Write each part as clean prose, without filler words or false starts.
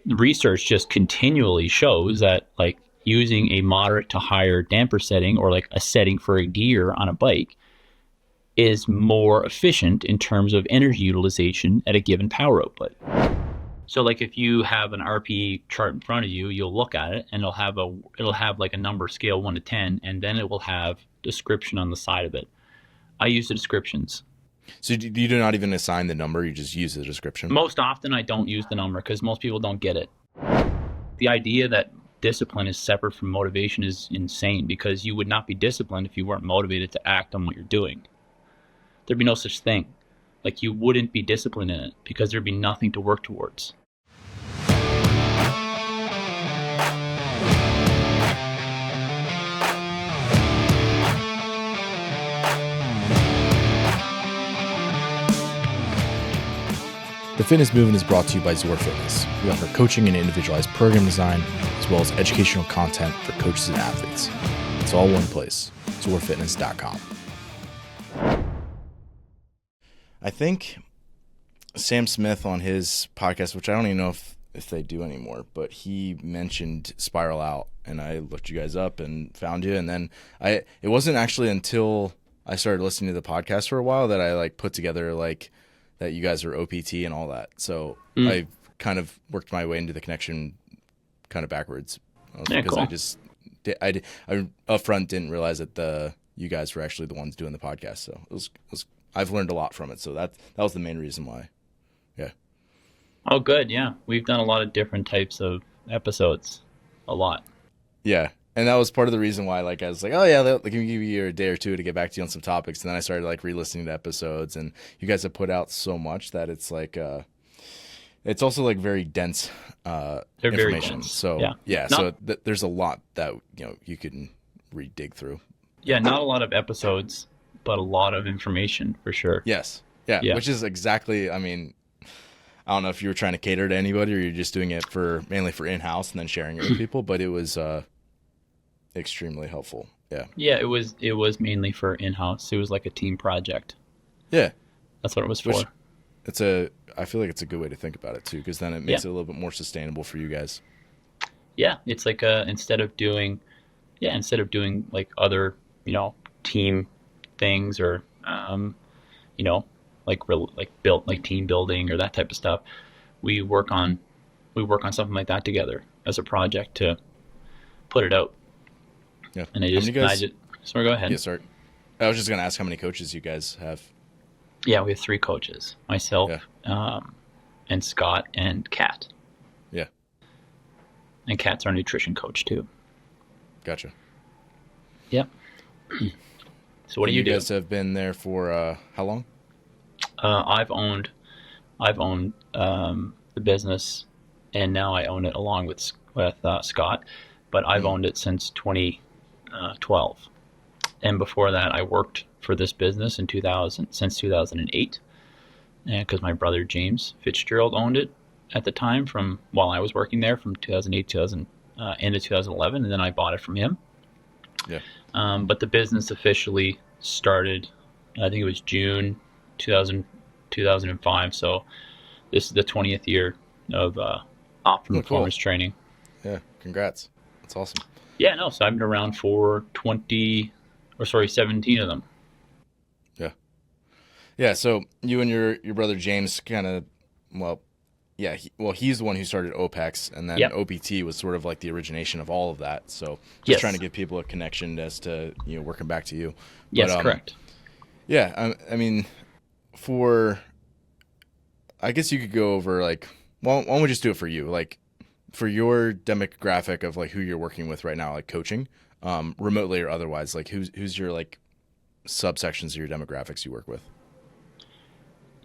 research just continually shows that like using a moderate to higher damper setting or like a setting for a gear on a bike is more efficient in terms of energy utilization at a given power output. So like if you have an RPE chart in front of you, you'll look at it and it'll have like a number scale 1 to 10, and then it will have description on the side of it. I use the descriptions. So you do not even assign the number, you just use the description? Most often I don't use the number because most people don't get it. The idea that discipline is separate from motivation is insane, because you would not be disciplined if you weren't motivated to act on what you're doing. There'd be no such thing. Like, you wouldn't be disciplined in it because there'd be nothing to work towards. The Fitness Movement is brought to you by Zor Fitness. We offer coaching and individualized program design, as well as educational content for coaches and athletes. It's all one place, zorfitness.com. I think Sam Smith on his podcast, which I don't even know if they do anymore, but he mentioned Spiral Out, and I looked you guys up and found you, and then it wasn't actually until I started listening to the podcast for a while that I like put together like that you guys are OPT and all that. So I kind of worked my way into the connection kind of backwards. Because cool. I up front didn't realize that you guys were actually the ones doing the podcast. So it was I've learned a lot from it. So that was the main reason why. Yeah. Oh, good. Yeah. We've done a lot of different types of episodes. A lot. Yeah. And that was part of the reason why, like, I was like, oh yeah, let me give you a day or two to get back to you on some topics. And then I started like re-listening to episodes, and you guys have put out so much that it's like, it's also like very dense information. Very dense. So yeah. There's a lot that, you can re-dig through. Yeah. Not a lot of episodes, but a lot of information for sure. Yes. Yeah. Which is exactly, I mean, I don't know if you were trying to cater to anybody or you're just doing it mainly for in-house and then sharing it with people, but it was, extremely helpful. Yeah, it was mainly for in-house. It was like a team project. That's what it was for. I feel like it's a good way to think about it too, because then it makes it a little bit more sustainable for you guys. It's like instead of doing like other team things or like team building or that type of stuff, we work on something like that together as a project to put it out. Yeah. And sorry, go ahead. Yeah, sorry. I was just going to ask how many coaches you guys have. Yeah, we have 3 coaches. Myself, and Scott, and Kat. Yeah. And Kat's our nutrition coach too. Gotcha. Yep. So what do you do? You guys have been there for how long? I've owned the business, and now I own it along with Scott, but I've owned it since 2012, and before that I worked for this business since 2008, and because my brother James FitzGerald owned it at the time from while I was working there from 2008 into 2011, and then I bought it from him. But the business officially started, I think it was June 2005, so this is the 20th year of Optimum performance training. Yeah, congrats. That's awesome. Yeah, no, so I've been around for 17 of them. Yeah, so you and your brother James kind of, he's the one who started OPEX, and then OPT was sort of like the origination of all of that. So just trying to give people a connection as to, working back to you. Yes, correct. Yeah, I mean, I guess you could go over like, why don't we just do it for you? Like, for your demographic of like who you're working with right now, like coaching, remotely or otherwise, like who's your like subsections of your demographics you work with?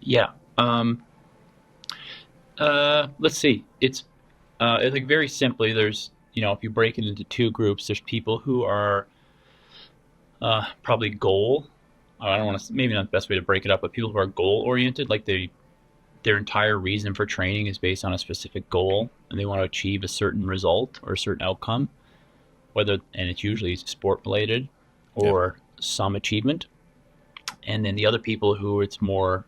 Yeah. Let's see. It's like very simply, there's, if you break it into 2 groups, there's people who are probably I don't want to, maybe not the best way to break it up, but people who are goal oriented, like their entire reason for training is based on a specific goal, and they want to achieve a certain result or a certain outcome, and it's usually sport related or some achievement. And then the other people who it's more,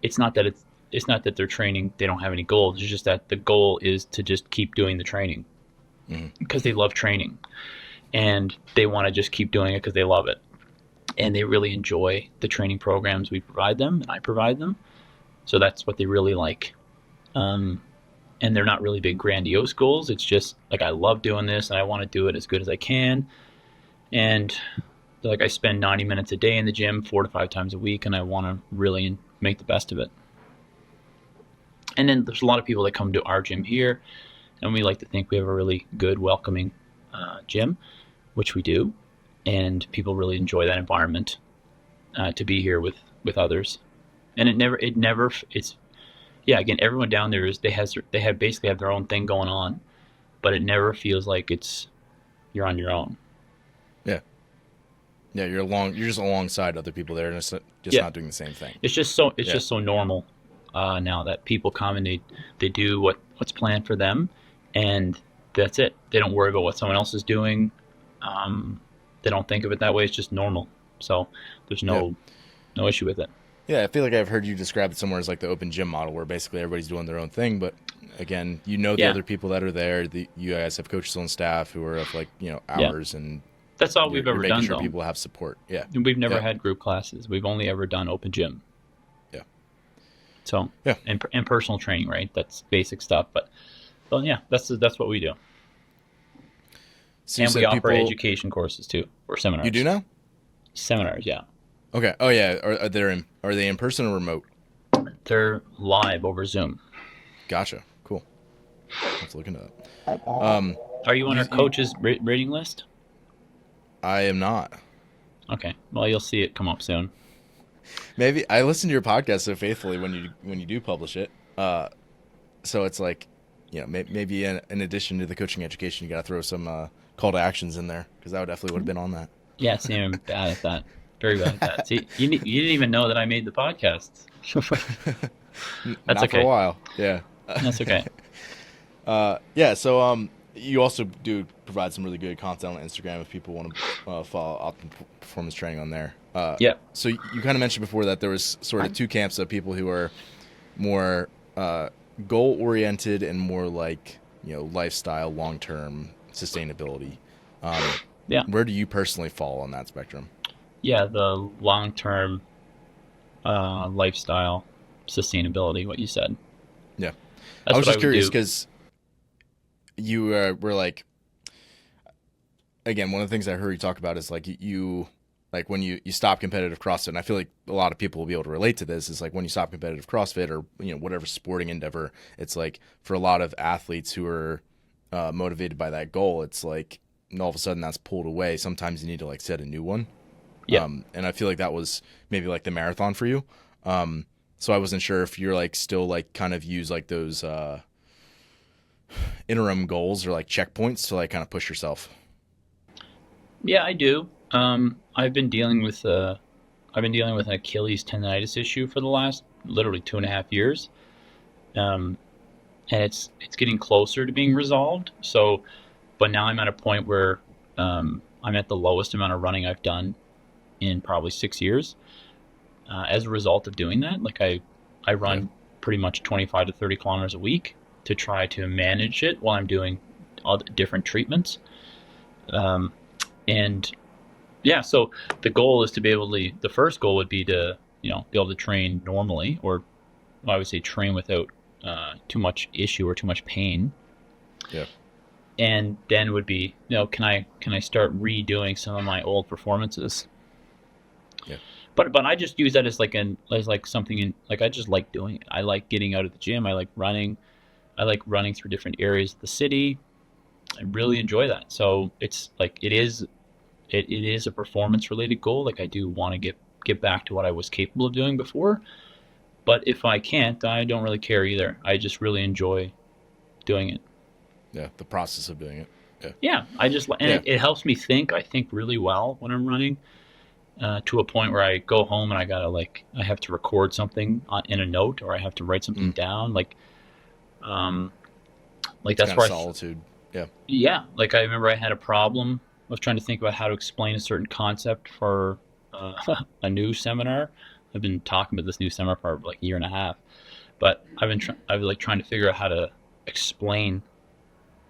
it's not that it's not that they're training, they don't have any goals. It's just that the goal is to just keep doing the training because they love training, and they want to just keep doing it because they love it. And they really enjoy the training programs we provide them and I provide them. So that's what they really like. And they're not really big grandiose goals. It's just like, I love doing this and I want to do it as good as I can. And like, I spend 90 minutes a day in the gym 4 to 5 times a week, and I want to really make the best of it. And then there's a lot of people that come to our gym here, and we like to think we have a really good, welcoming gym, which we do. And people really enjoy that environment to be here with others. And again, everyone down there basically have their own thing going on, but it never feels like you're on your own. Yeah. Yeah, you're just alongside other people there, and it's just not doing the same thing. It's just so normal now that people come and they do what's planned for them, and that's it. They don't worry about what someone else is doing. They don't think of it that way. It's just normal. So there's no issue with it. Yeah, I feel like I've heard you describe it somewhere as like the open gym model, where basically everybody's doing their own thing. But again, the other people that are there. You guys have coaches on staff who are of like hours, and that's all we've ever done. Making sure though. People have support. Yeah, we've never had group classes. We've only ever done open gym. Yeah. So and personal training, right? That's basic stuff. But yeah, that's what we do. So and we offer education courses too, or seminars. You do now? Seminars, yeah. Okay. Oh yeah. Are they in person or remote? They're live over Zoom. Gotcha. Cool. Let's look into that. Are you on our coaches rating list? I am not. Okay. Well, you'll see it come up soon. Maybe I listen to your podcast so faithfully when you do publish it. So it's like, maybe in addition to the coaching education, you got to throw some call to actions in there, because that definitely would have been on that. Yeah, see, I'm bad at that. Very bad at that. See, you didn't even know that I made the podcast. That's Not for a while. Yeah. That's okay. So you also do provide some really good content on Instagram if people want to follow Optimum Performance Training on there. So you kind of mentioned before that there was sort of two camps of people who are more goal oriented and more like lifestyle, long term sustainability. Where do you personally fall on that spectrum? Yeah, the long term lifestyle, sustainability. What you said. Yeah, I was just curious because you were like, again, one of the things I heard you talk about is like like when you stop competitive CrossFit, and I feel like a lot of people will be able to relate to this, is like when you stop competitive CrossFit or whatever sporting endeavor, it's like for a lot of athletes who are motivated by that goal, it's like all of a sudden that's pulled away. Sometimes you need to like set a new one. Yeah. And I feel like that was maybe like the marathon for you. So I wasn't sure if you're like still like kind of use like those interim goals or like checkpoints to like kind of push yourself. Yeah, I do. I've been dealing with an Achilles tendonitis issue for the last literally 2.5 years. And it's getting closer to being resolved. So, but now I'm at a point where I'm at the lowest amount of running I've done in probably 6 years. As a result of doing that, like I run pretty much 25 to 30 kilometers a week to try to manage it while I'm doing all the different treatments. And yeah, so the goal is to be able to, the first goal would be to, be able to train normally, or I would say train without too much issue or too much pain. Yeah. And then would be, can I start redoing some of my old performances? Yeah. But I just use that as something I just like doing it. I like getting out of the gym. I like running. I like running through different areas of the city. I really enjoy that. So it's like it is a performance related goal. Like I do want to get back to what I was capable of doing before. But if I can't, I don't really care either. I just really enjoy doing it. Yeah, the process of doing it. Yeah, it helps me think. I think really well when I'm running. To a point where I go home and I have to record something in a note, or I have to write something down. That's where solitude. Yeah. Like I remember I had a problem. I was trying to think about how to explain a certain concept for a new seminar. I've been talking about this new seminar for like a year and a half, But I've like trying to figure out how to explain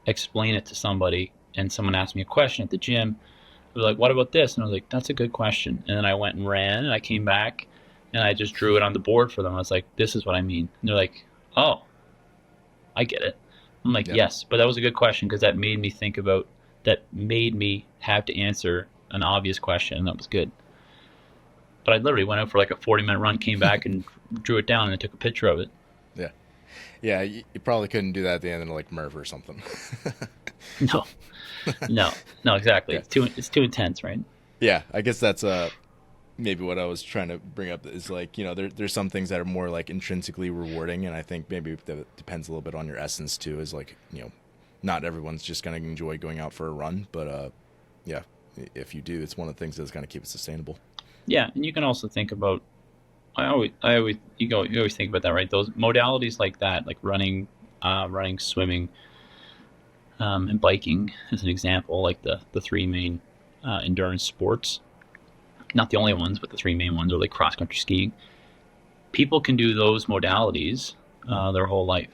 it to somebody. And someone asked me a question at the gym. I was like, what about this? And I was like, that's a good question. And then I went and ran, and I came back, and I just drew it on the board for them. I was like, this is what I mean. And they're like, oh, I get it. I'm like, yes, but that was a good question, because that made me have to answer an obvious question, and that was good. But I literally went out for like a 40-minute run, came back and drew it down, and I took a picture of it. Yeah. Yeah, you probably couldn't do that at the end of like Merv or something. No, exactly. Yeah. It's too intense, right? Yeah, I guess that's maybe what I was trying to bring up is like, there's some things that are more like intrinsically rewarding, and I think maybe that depends a little bit on your essence too, is like, not everyone's just going to enjoy going out for a run, but yeah, if you do, it's one of the things that's going to keep it sustainable. Yeah, and you can also think about, you always think about that, right? Those modalities like that, like running, swimming, and biking, as an example, like the three main endurance sports. Not the only ones, but the three main ones are like cross-country skiing. People can do those modalities their whole life,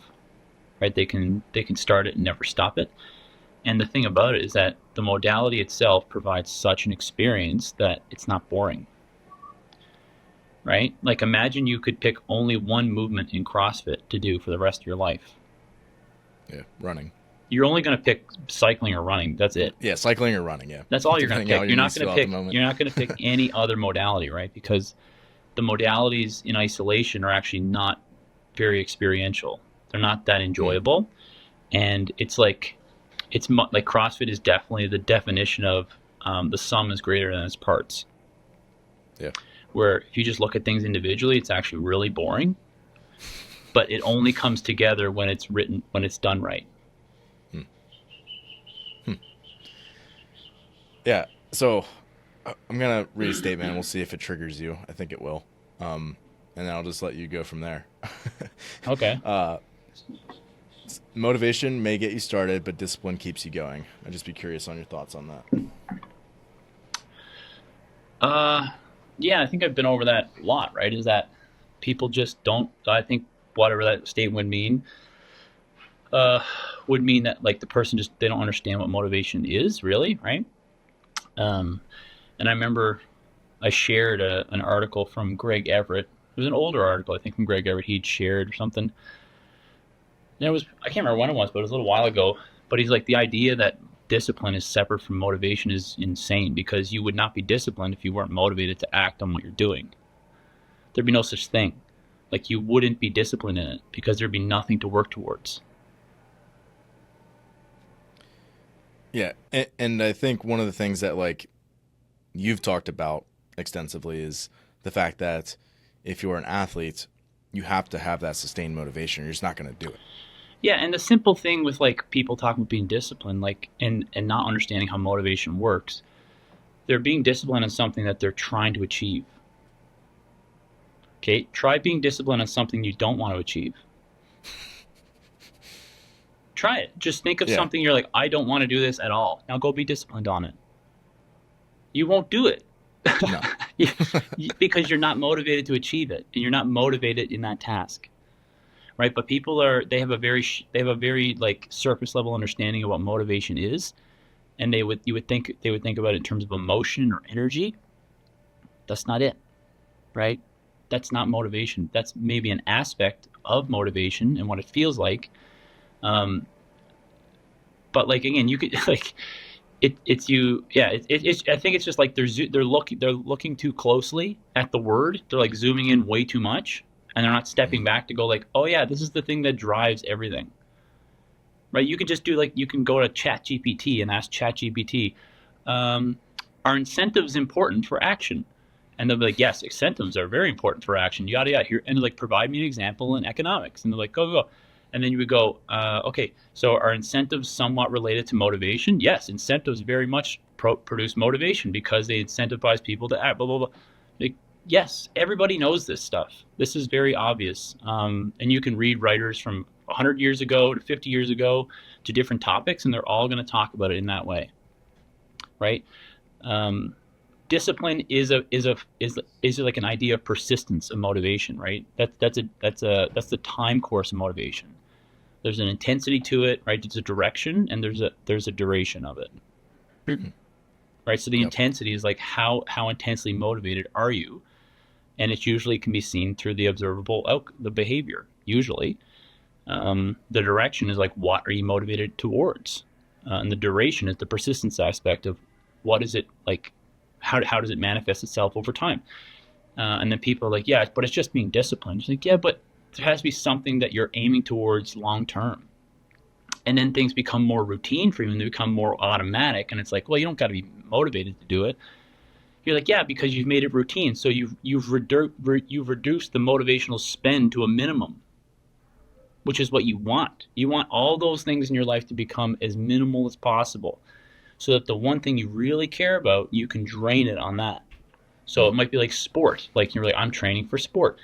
right? They can start it and never stop it. And the thing about it is that the modality itself provides such an experience that it's not boring, right? Like, imagine you could pick only one movement in CrossFit to do for the rest of your life. Yeah, running. You're only going to pick cycling or running. That's it. Yeah, cycling or running. Yeah, that's all you're going to pick. You're not going to pick any other modality, right? Because the modalities in isolation are actually not very experiential. They're not that enjoyable, and it's like CrossFit is definitely the definition of the sum is greater than its parts. Yeah. Where if you just look at things individually, it's actually really boring. But it only comes together when it's done right. Yeah, so I'm going to read a statement, and we'll see if it triggers you. I think it will. And then I'll just let you go from there. Okay. Motivation may get you started, but discipline keeps you going. I'd just be curious on your thoughts on that. Yeah, I think I've been over that a lot, right? Is that people just don't, I think whatever that statement would mean that like the person just, they don't understand what motivation is really, right? And I remember I shared an article from Greg Everett. It was an older article, I think, from Greg Everett he'd shared or something. And I can't remember when it was, but it was a little while ago. But he's like, the idea that discipline is separate from motivation is insane, because you would not be disciplined if you weren't motivated to act on what you're doing. There'd be no such thing. Like, you wouldn't be disciplined in it because there'd be nothing to work towards. Yeah, and I think one of the things that like you've talked about extensively is the fact that if you're an athlete, you have to have that sustained motivation. You're just not going to do it. Yeah, and the simple thing with like people talking about being disciplined, like and not understanding how motivation works, they're being disciplined on something that they're trying to achieve. Okay, try being disciplined on something you don't want to achieve. Try it. Just think of something you're like, I don't want to do this at all. Now go be disciplined on it. You won't do it. No. Because you're not motivated to achieve it, and you're not motivated in that task. Right? But people they have a very like surface level understanding of what motivation is, and you would think about it in terms of emotion or energy. That's not it. Right? That's not motivation. That's maybe an aspect of motivation and what it feels like. But like, again, you could like it's you. Yeah. It's I think it's just like they're looking too closely at the word. They're like zooming in way too much, and they're not stepping back to go like, oh yeah, this is the thing that drives everything. Right? You could just do like, you can go to ChatGPT and ask ChatGPT, are incentives important for action? And they'll be like, yes, incentives are very important for action. Yada yada. Here, and like, provide me an example in economics. And they're like, go. And then you would go, okay, so are incentives somewhat related to motivation? Yes, incentives very much produce motivation because they incentivize people to act, blah, blah, blah. Like, yes, everybody knows this stuff. This is very obvious. And you can read writers from 100 years ago to 50 years ago to different topics, and they're all going to talk about it in that way, right? discipline is like an idea of persistence of motivation, right? That's the time course of motivation. There's an intensity to it, right? There's a direction, and there's a duration of it, right? So the intensity is like how intensely motivated are you, and it usually can be seen through the observable the behavior. Usually, the direction is like what are you motivated towards, and the duration is the persistence aspect of what is it like. How does it manifest itself over time? And then people are like, yeah, but it's just being disciplined. It's like, yeah, but there has to be something that you're aiming towards long term. And then things become more routine for you, and they become more automatic. And it's like, well, you don't got to be motivated to do it. You're like, yeah, because you've made it routine. So you've reduced the motivational spend to a minimum, which is what you want. You want all those things in your life to become as minimal as possible, so that the one thing you really care about, you can drain it on that. So it might be like sport. Like you're like, I'm training for sport.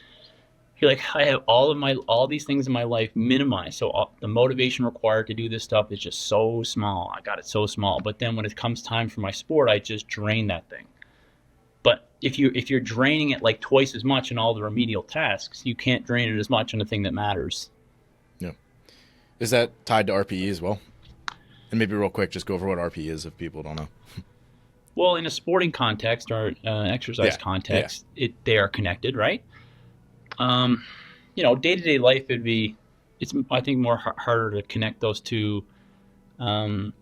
You're like, I have all these things in my life minimized. So the motivation required to do this stuff is just so small. I got it so small. But then when it comes time for my sport, I just drain that thing. But if you're draining it like twice as much in all the remedial tasks, you can't drain it as much on the thing that matters. Yeah. Is that tied to RPE as well? And maybe real quick, just go over what RPE is if people don't know. Well, in a sporting context or exercise context, they are connected, right? Day-to-day life, it's I think more harder to connect those two. Fair.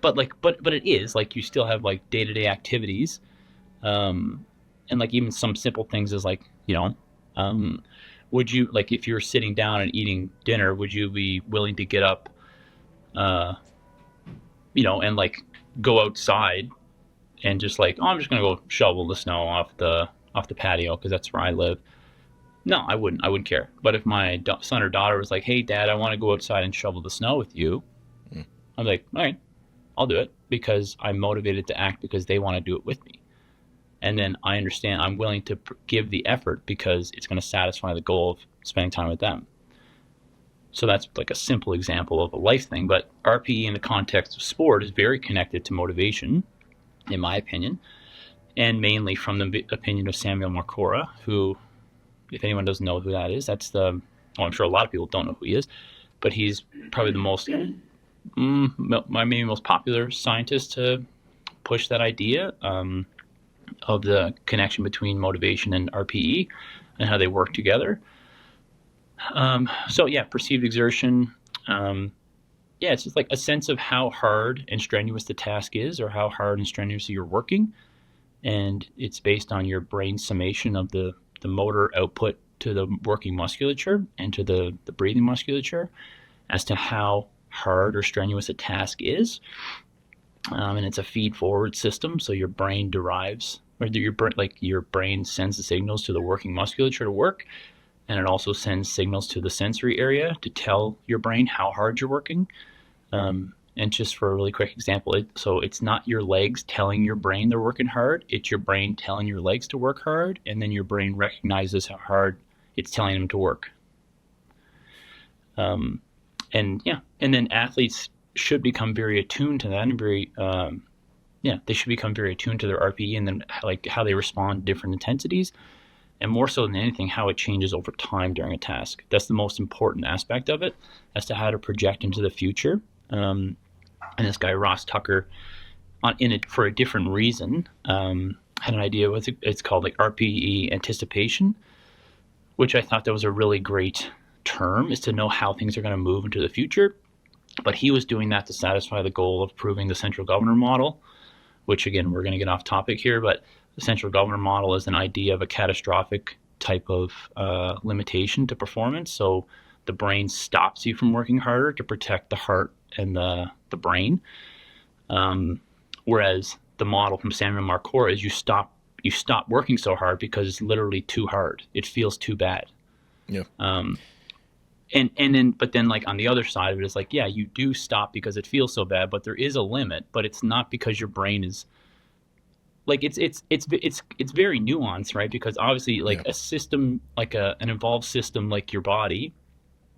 But it is like you still have like day-to-day activities, and like even some simple things is like, would you, like if you're sitting down and eating dinner, would you be willing to get up, and like go outside and just like, oh, I'm just gonna go shovel the snow off the patio because that's where I live. No, I wouldn't care. But if my son or daughter was like, hey, Dad, I want to go outside and shovel the snow with you, I'm like, all right, I'll do it because I'm motivated to act because they want to do it with me. And then I understand I'm willing to give the effort because it's going to satisfy the goal of spending time with them. So that's like a simple example of a life thing. But RPE in the context of sport is very connected to motivation, in my opinion, and mainly from the opinion of Samuel Marcora, who, if anyone doesn't know who that is, I'm sure a lot of people don't know who he is, but he's probably the maybe most popular scientist to push that idea of the connection between motivation and RPE and how they work together. Perceived exertion. It's just like a sense of how hard and strenuous the task is, or how hard and strenuous you're working. And it's based on your brain summation of the motor output to the working musculature and to the breathing musculature as to how hard or strenuous a task is. And it's a feed-forward system, so your brain derives, or your brain sends the signals to the working musculature to work, and it also sends signals to the sensory area to tell your brain how hard you're working. And just for a really quick example, so it's not your legs telling your brain they're working hard, it's your brain telling your legs to work hard, and then your brain recognizes how hard it's telling them to work. And then athletes should become very attuned to that, and they should become very attuned to their RPE, and then like how they respond to different intensities, and more so than anything, how it changes over time during a task. That's the most important aspect of it, as to how to project into the future. And this guy Ross Tucker, for a different reason, had an idea. It's called like RPE anticipation, which I thought that was a really great term, is to know how things are going to move into the future. But he was doing that to satisfy the goal of proving the central governor model, which again, we're going to get off topic here, but the central governor model is an idea of a catastrophic type of limitation to performance. So the brain stops you from working harder to protect the heart and the brain. Whereas the model from Samuel Marcora is you stop working so hard because it's literally too hard. It feels too bad. Yeah. But then like on the other side of it is like, yeah, you do stop because it feels so bad, but there is a limit, but it's not because your brain is like, it's very nuanced, right? Because obviously like a system, like an evolved system, like your body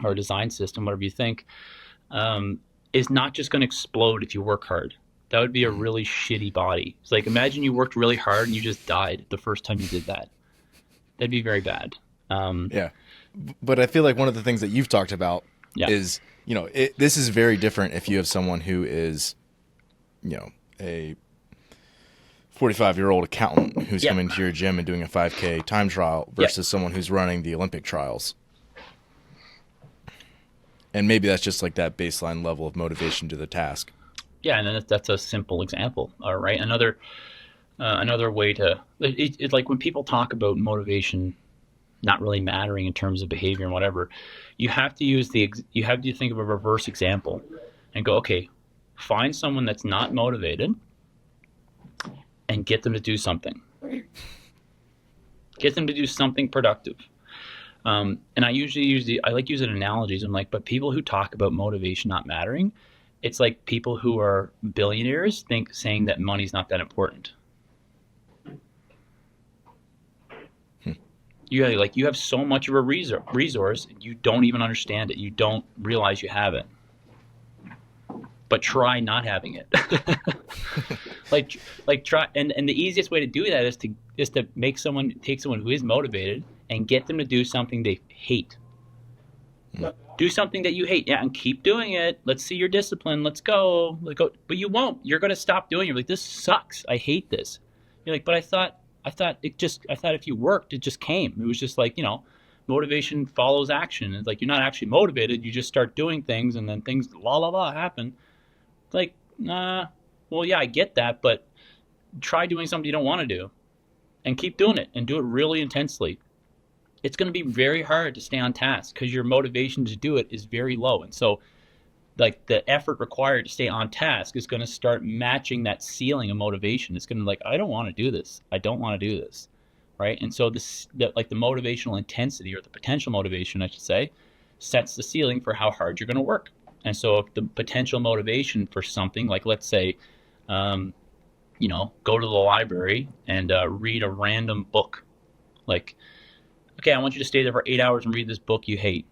or a design system, whatever you think, is not just going to explode if you work hard. That would be a really shitty body. It's like, imagine you worked really hard and you just died the first time you did that. That'd be very bad. Um, Yeah. But I feel like one of the things that you've talked about yeah. is, this is very different if you have someone who is, a 45-year-old accountant who's Yeah. coming to your gym and doing a 5K time trial versus someone who's running the Olympic trials. And maybe that's just like that baseline level of motivation to the task. Yeah, and then that's a simple example. All right, another way to it's like when people talk about motivation not really mattering in terms of behavior and whatever, you have to think of a reverse example and go, okay, find someone that's not motivated and get them to do something. Get them to do something productive. And I like using analogies. I'm like, but people who talk about motivation not mattering, it's like people who are billionaires saying that money's not that important. You have so much of a resource, you don't even understand it. You don't realize you have it. But try not having it. Try, and the easiest way to do that is to take someone who is motivated and get them to do something they hate. Do something that you hate, and keep doing it. Let's see your discipline. Let's go. But you won't. You're going to stop doing it. You're like, this sucks. I hate this. You're like, but I thought if you worked, it just came. It was just like, motivation follows action. It's like, you're not actually motivated. You just start doing things, and then things happen. It's like, well, yeah, I get that, but try doing something you don't want to do, and keep doing it, and do it really intensely. It's going to be very hard to stay on task because your motivation to do it is very low. And so like the effort required to stay on task is going to start matching that ceiling of motivation. It's going to like, I don't want to do this. I don't want to do this. Right. And so the motivational intensity, or the potential motivation, I should say, sets the ceiling for how hard you're going to work. And so if the potential motivation for something, like let's say, go to the library and read a random book, like, okay, I want you to stay there for 8 hours and read this book you hate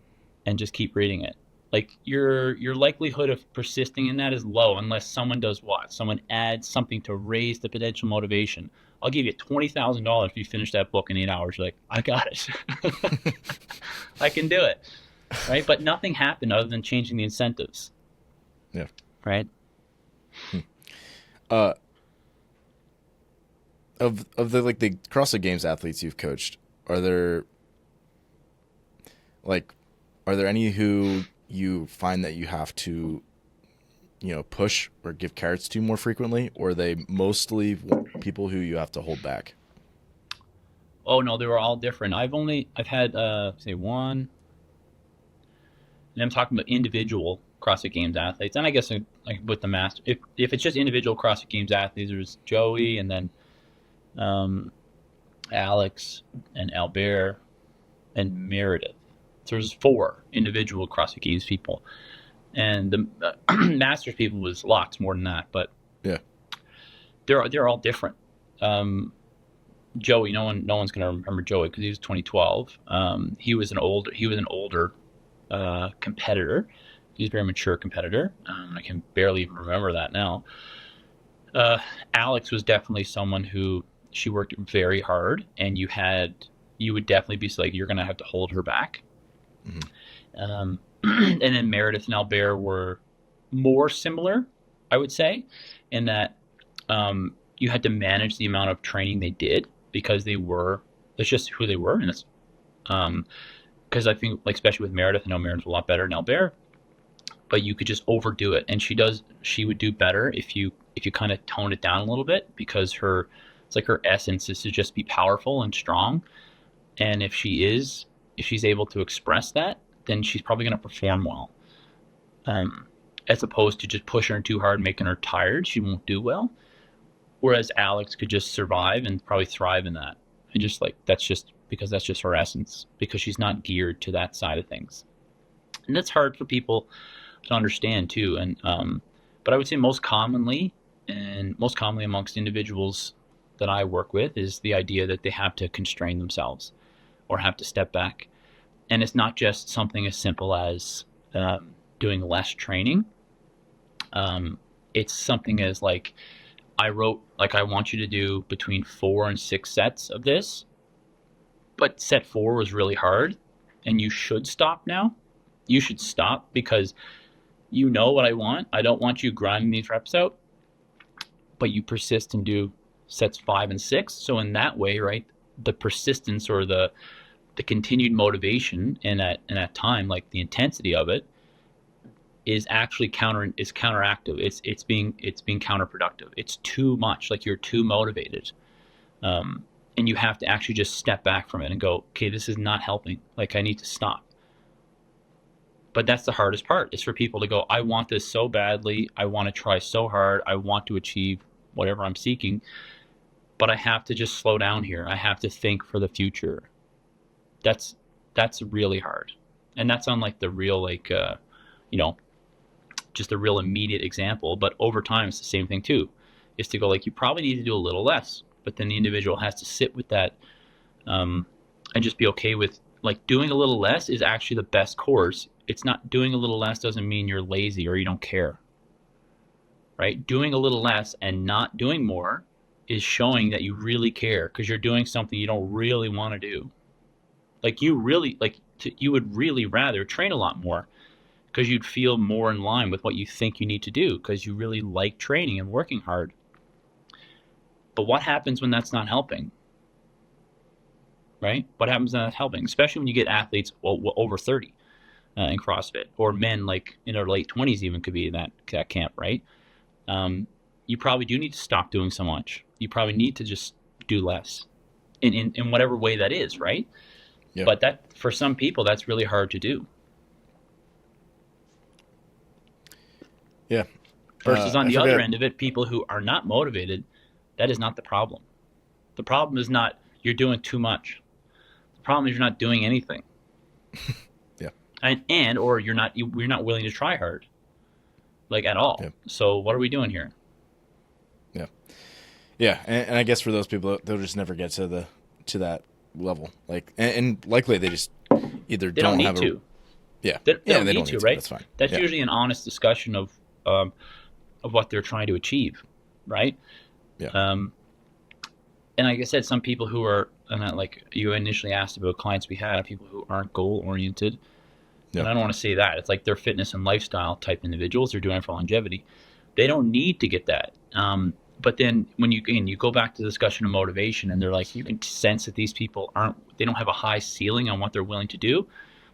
and just keep reading it. Like your likelihood of persisting in that is low unless someone does what? Someone adds something to raise the potential motivation. I'll give you $20,000 if you finish that book in 8 hours. You're like, I got it. I can do it. Right? But nothing happened other than changing the incentives. Yeah. Right? Of the CrossFit Games athletes you've coached, are there any who you find that you have to, push or give carrots to more frequently, or are they mostly people who you have to hold back? Oh no, they were all different. I've had say one, and I'm talking about individual CrossFit Games athletes, and I guess like with the master, if it's just individual CrossFit Games athletes, there's Joey, and then Alex and Albert and Meredith. So there's 4 individual CrossFit Games people, and the Masters people was lots more than that. But yeah, they're all different. Joey, no one's gonna remember Joey because he was 2012. He was an older competitor. He was a very mature competitor. I can barely even remember that now. Alex was definitely someone who she worked very hard, and you would definitely be like, you're gonna have to hold her back. Mm-hmm. And then Meredith and Albert were more similar, I would say, in that you had to manage the amount of training they did because it's just who they were. And it's because I think, like, especially with Meredith, I know Meredith's a lot better than Albert, but you could just overdo it. And she would do better if you kind of tone it down a little bit, because it's like her essence is to just be powerful and strong. And if she's able to express that, then she's probably going to perform well. As opposed to just pushing her too hard, making her tired, she won't do well. Whereas Alex could just survive and probably thrive in that. And just like, that's just her essence, because she's not geared to that side of things. And that's hard for people to understand too. And, but I would say most commonly amongst individuals that I work with is the idea that they have to constrain themselves or have to step back. And it's not just something as simple as doing less training. it's something as like, I wrote, like, I want you to do between 4 and 6 sets of this, but set 4 was really hard, and you should stop now. You should stop because you know what I want. I don't want you grinding these reps out, but you persist and do sets 5 and 6. So in that way, right, the persistence or the continued motivation and at time, like the intensity of it, is actually counteractive. It's being counterproductive. It's too much. Like, you're too motivated, and you have to actually just step back from it and go, okay, this is not helping. Like, I need to stop. But that's the hardest part, is for people to go, I want this so badly. I want to try so hard. I want to achieve whatever I'm seeking, but I have to just slow down here. I have to think for the future. That's really hard. And that's on like the real, like, just a real immediate example, but over time it's the same thing too, is to go, like, you probably need to do a little less, but then the individual has to sit with that, and just be okay with, like, doing a little less is actually the best course. It's not, doing a little less doesn't mean you're lazy or you don't care, right? Doing a little less and not doing more is showing that you really care, because you're doing something you don't really want to do. Like, you would really rather train a lot more, because you'd feel more in line with what you think you need to do, because you really like training and working hard. But what happens when that's not helping? Right? What happens when that's helping? Especially when you get athletes over 30 in CrossFit, or men like in their late 20s even could be in that camp, right? You probably do need to stop doing so much. You probably need to just do less in whatever way that is, right? Yeah. But that, for some people, that's really hard to do. Yeah. Versus on the other end of it, people who are not motivated, that is not the problem. The problem is not you're doing too much. The problem is you're not doing anything. Yeah. And or you're not willing to try hard, like, at all. Yeah. So what are we doing here? Yeah. Yeah, and I guess for those people, they'll just never get to that level. Like, and likely they just either don't have to. Yeah. They don't need to, right? That's fine. That's usually an honest discussion of what they're trying to achieve, right? Yeah. And like I said, some people who are, and like you initially asked about clients we had, people who aren't goal oriented. Yeah. And I don't want to say that. It's like they're fitness and lifestyle type individuals. They're doing it for longevity. They don't need to get that. But then when you go back to the discussion of motivation, and they're like, you can sense that these people they don't have a high ceiling on what they're willing to do.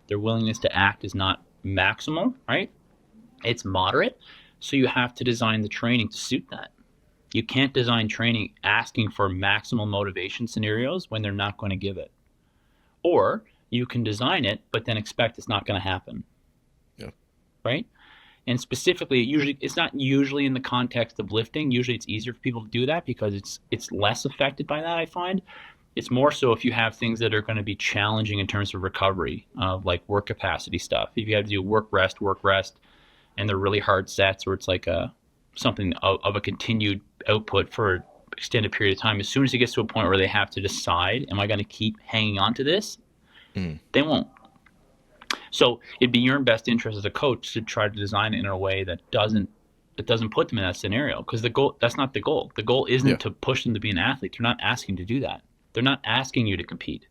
Their willingness to act is not maximal, right? It's moderate. So you have to design the training to suit that. You can't design training asking for maximal motivation scenarios when they're not going to give it. Or you can design it, but then expect it's not going to happen. Yeah. Right? And specifically, it's not usually in the context of lifting. Usually it's easier for people to do that because it's less affected by that, I find. It's more so if you have things that are going to be challenging in terms of recovery, like work capacity stuff. If you have to do work, rest, and they're really hard sets, or it's like something of a continued output for an extended period of time, as soon as it gets to a point where they have to decide, am I going to keep hanging on to this? They won't. So it'd be your best interest as a coach to try to design it in a way that doesn't put them in that scenario, because that's not the goal. The goal isn't to push them to be an athlete. They're not asking to do that. They're not asking you to compete.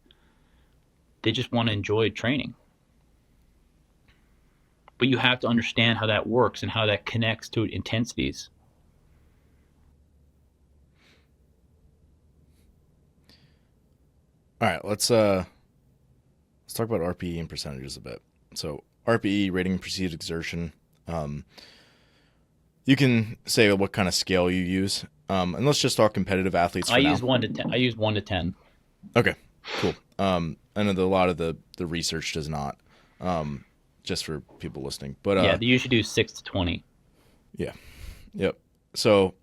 They just want to enjoy training. But you have to understand how that works and how that connects to intensities. All right, let's talk about RPE and percentages a bit. So RPE, rating perceived exertion. You can say what kind of scale you use, and let's just talk competitive athletes. I use 1 to 10. I use 1 to 10. Okay, cool. I know that a lot of the research does not. Just for people listening, but they usually do 6 to 20. Yeah, yep. So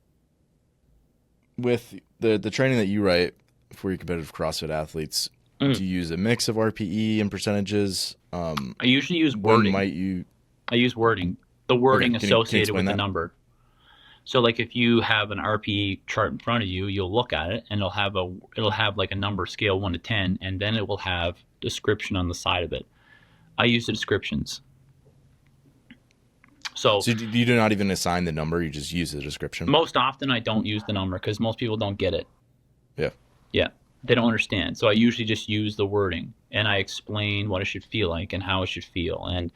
with the training that you write for your competitive CrossFit athletes, do you use a mix of RPE and percentages? I usually use wording. I use wording. The wording associated with the number. So like if you have an RPE chart in front of you, you'll look at it and it'll have like a number scale 1 to 10, and then it will have description on the side of it. I use the descriptions. So So you do not even assign the number, you just use the description? most often I don't use the number because most people don't get it. Yeah. Yeah, they don't understand. So I usually just use the wording and I explain what it should feel like and how it should feel and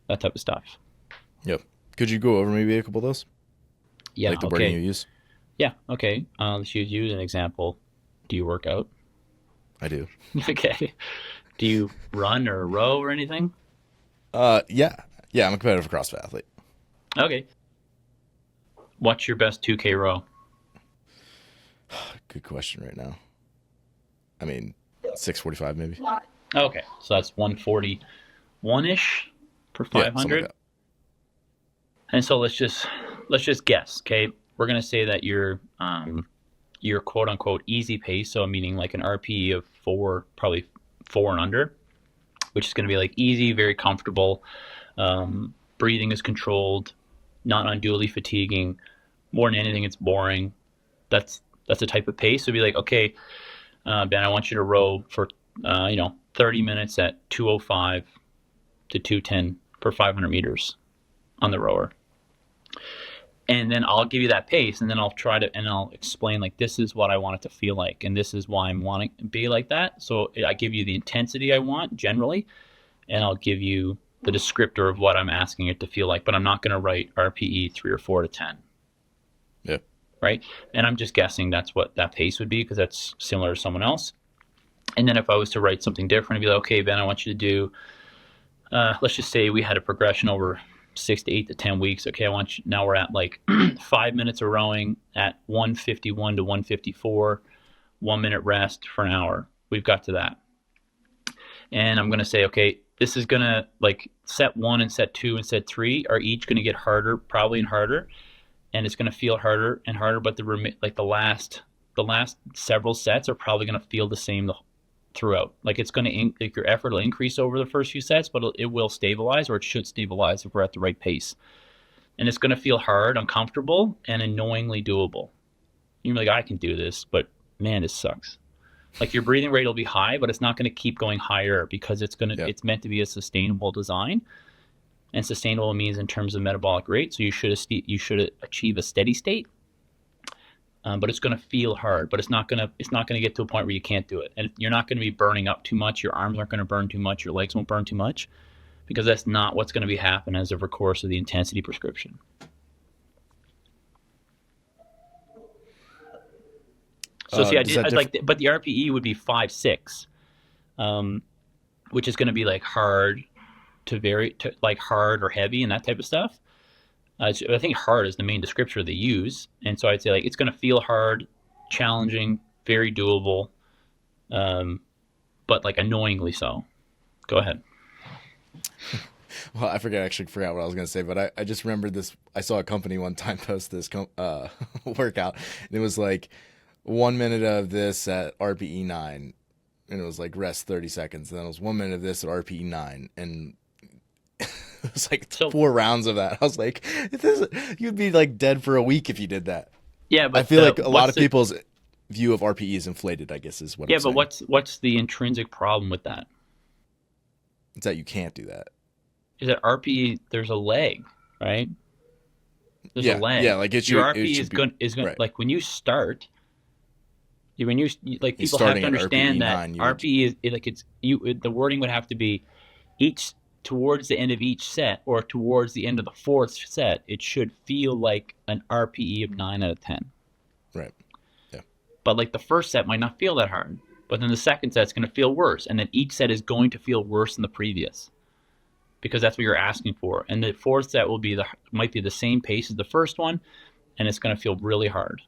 that type of stuff. Yep. Could you go over maybe a couple of those? Yeah. Like the Okay. wording you use? Yeah. Okay. Let's use an example. Do you work out? I do. Okay. Do you run or row or anything? Yeah. Yeah, I'm a competitive CrossFit athlete. Okay. What's your best 2K row? Good question right now. I mean, 645 maybe. Okay. So that's 141-ish per 500. Like And so let's just guess, okay? We're gonna say that your quote unquote easy pace, so meaning like an RPE of 4, probably 4 and under, which is gonna be like easy, very comfortable. Breathing is controlled, not unduly fatiguing. More than anything, it's boring. That's the type of pace. So be like, okay, Ben, I want you to row for 30 minutes at 205 to 210 per 500 meters on the rower. And then I'll give you that pace, and then I'll explain like this is what I want it to feel like, and this is why I'm wanting to be like that. So I give you the intensity I want generally, and I'll give you the descriptor of what I'm asking it to feel like. But I'm not going to write RPE 3 or 4 to 10. Yeah. Right. And I'm just guessing that's what that pace would be because that's similar to someone else. And then if I was to write something different, I'd be like, okay, Ben, I want you to do. Let's just say we had a progression over 6 to 8 to 10 weeks. Okay, now we're at like 5 minutes of rowing at 151 to 154, 1 minute rest for an hour. We've got to that. And I'm going to say, okay, this is going to like set 1 and set 2 and set 3 are each going to get harder, probably and harder. And it's going to feel harder and harder. But the last several sets are probably going to feel the same throughout. Like it's going to like your effort will increase over the first few sets, but it will stabilize, or it should stabilize if we're at the right pace. And it's going to feel hard, uncomfortable, and annoyingly doable. You're like, I can do this, but man, this sucks. Like your breathing rate will be high, but it's not going to keep going higher because it's meant to be a sustainable design. And sustainable means in terms of metabolic rate. So you should achieve a steady state. But it's going to feel hard, but it's not going to get to a point where you can't do it. And you're not going to be burning up too much. Your arms aren't going to burn too much. Your legs won't burn too much because that's not what's going to be happening as of the course of the intensity prescription. So see, but the RPE would be 5, 6, which is going to be like hard to like hard or heavy and that type of stuff. I think hard is the main descriptor they use. And so I'd say like it's going to feel hard, challenging, very doable, but like annoyingly so. Go ahead. Well, I actually forgot what I was going to say, but I just remembered this. I saw a company one time post this workout, and it was like 1 minute of this at RPE 9, and it was like rest 30 seconds. And then it was 1 minute of this at RPE 9, and it was like 4 rounds of that. I was like, you'd be like dead for a week if you did that. Yeah, but I feel like a lot of people's view of RPE is inflated, I guess is what I'm saying. Yeah, but what's the intrinsic problem with that? It's that you can't do that. Is that RPE, there's a leg, right? There's a leg. Yeah, like your RPE is going right. Like when you start, people have to understand that RPE is like the wording would have to be towards the end of each set or towards the end of the 4th set, it should feel like an RPE of 9 out of 10. Right. Yeah. But like the first set might not feel that hard, but then the second set's going to feel worse, and then each set is going to feel worse than the previous because that's what you're asking for. And the 4th set might be the same pace as the first one, and it's going to feel really hard.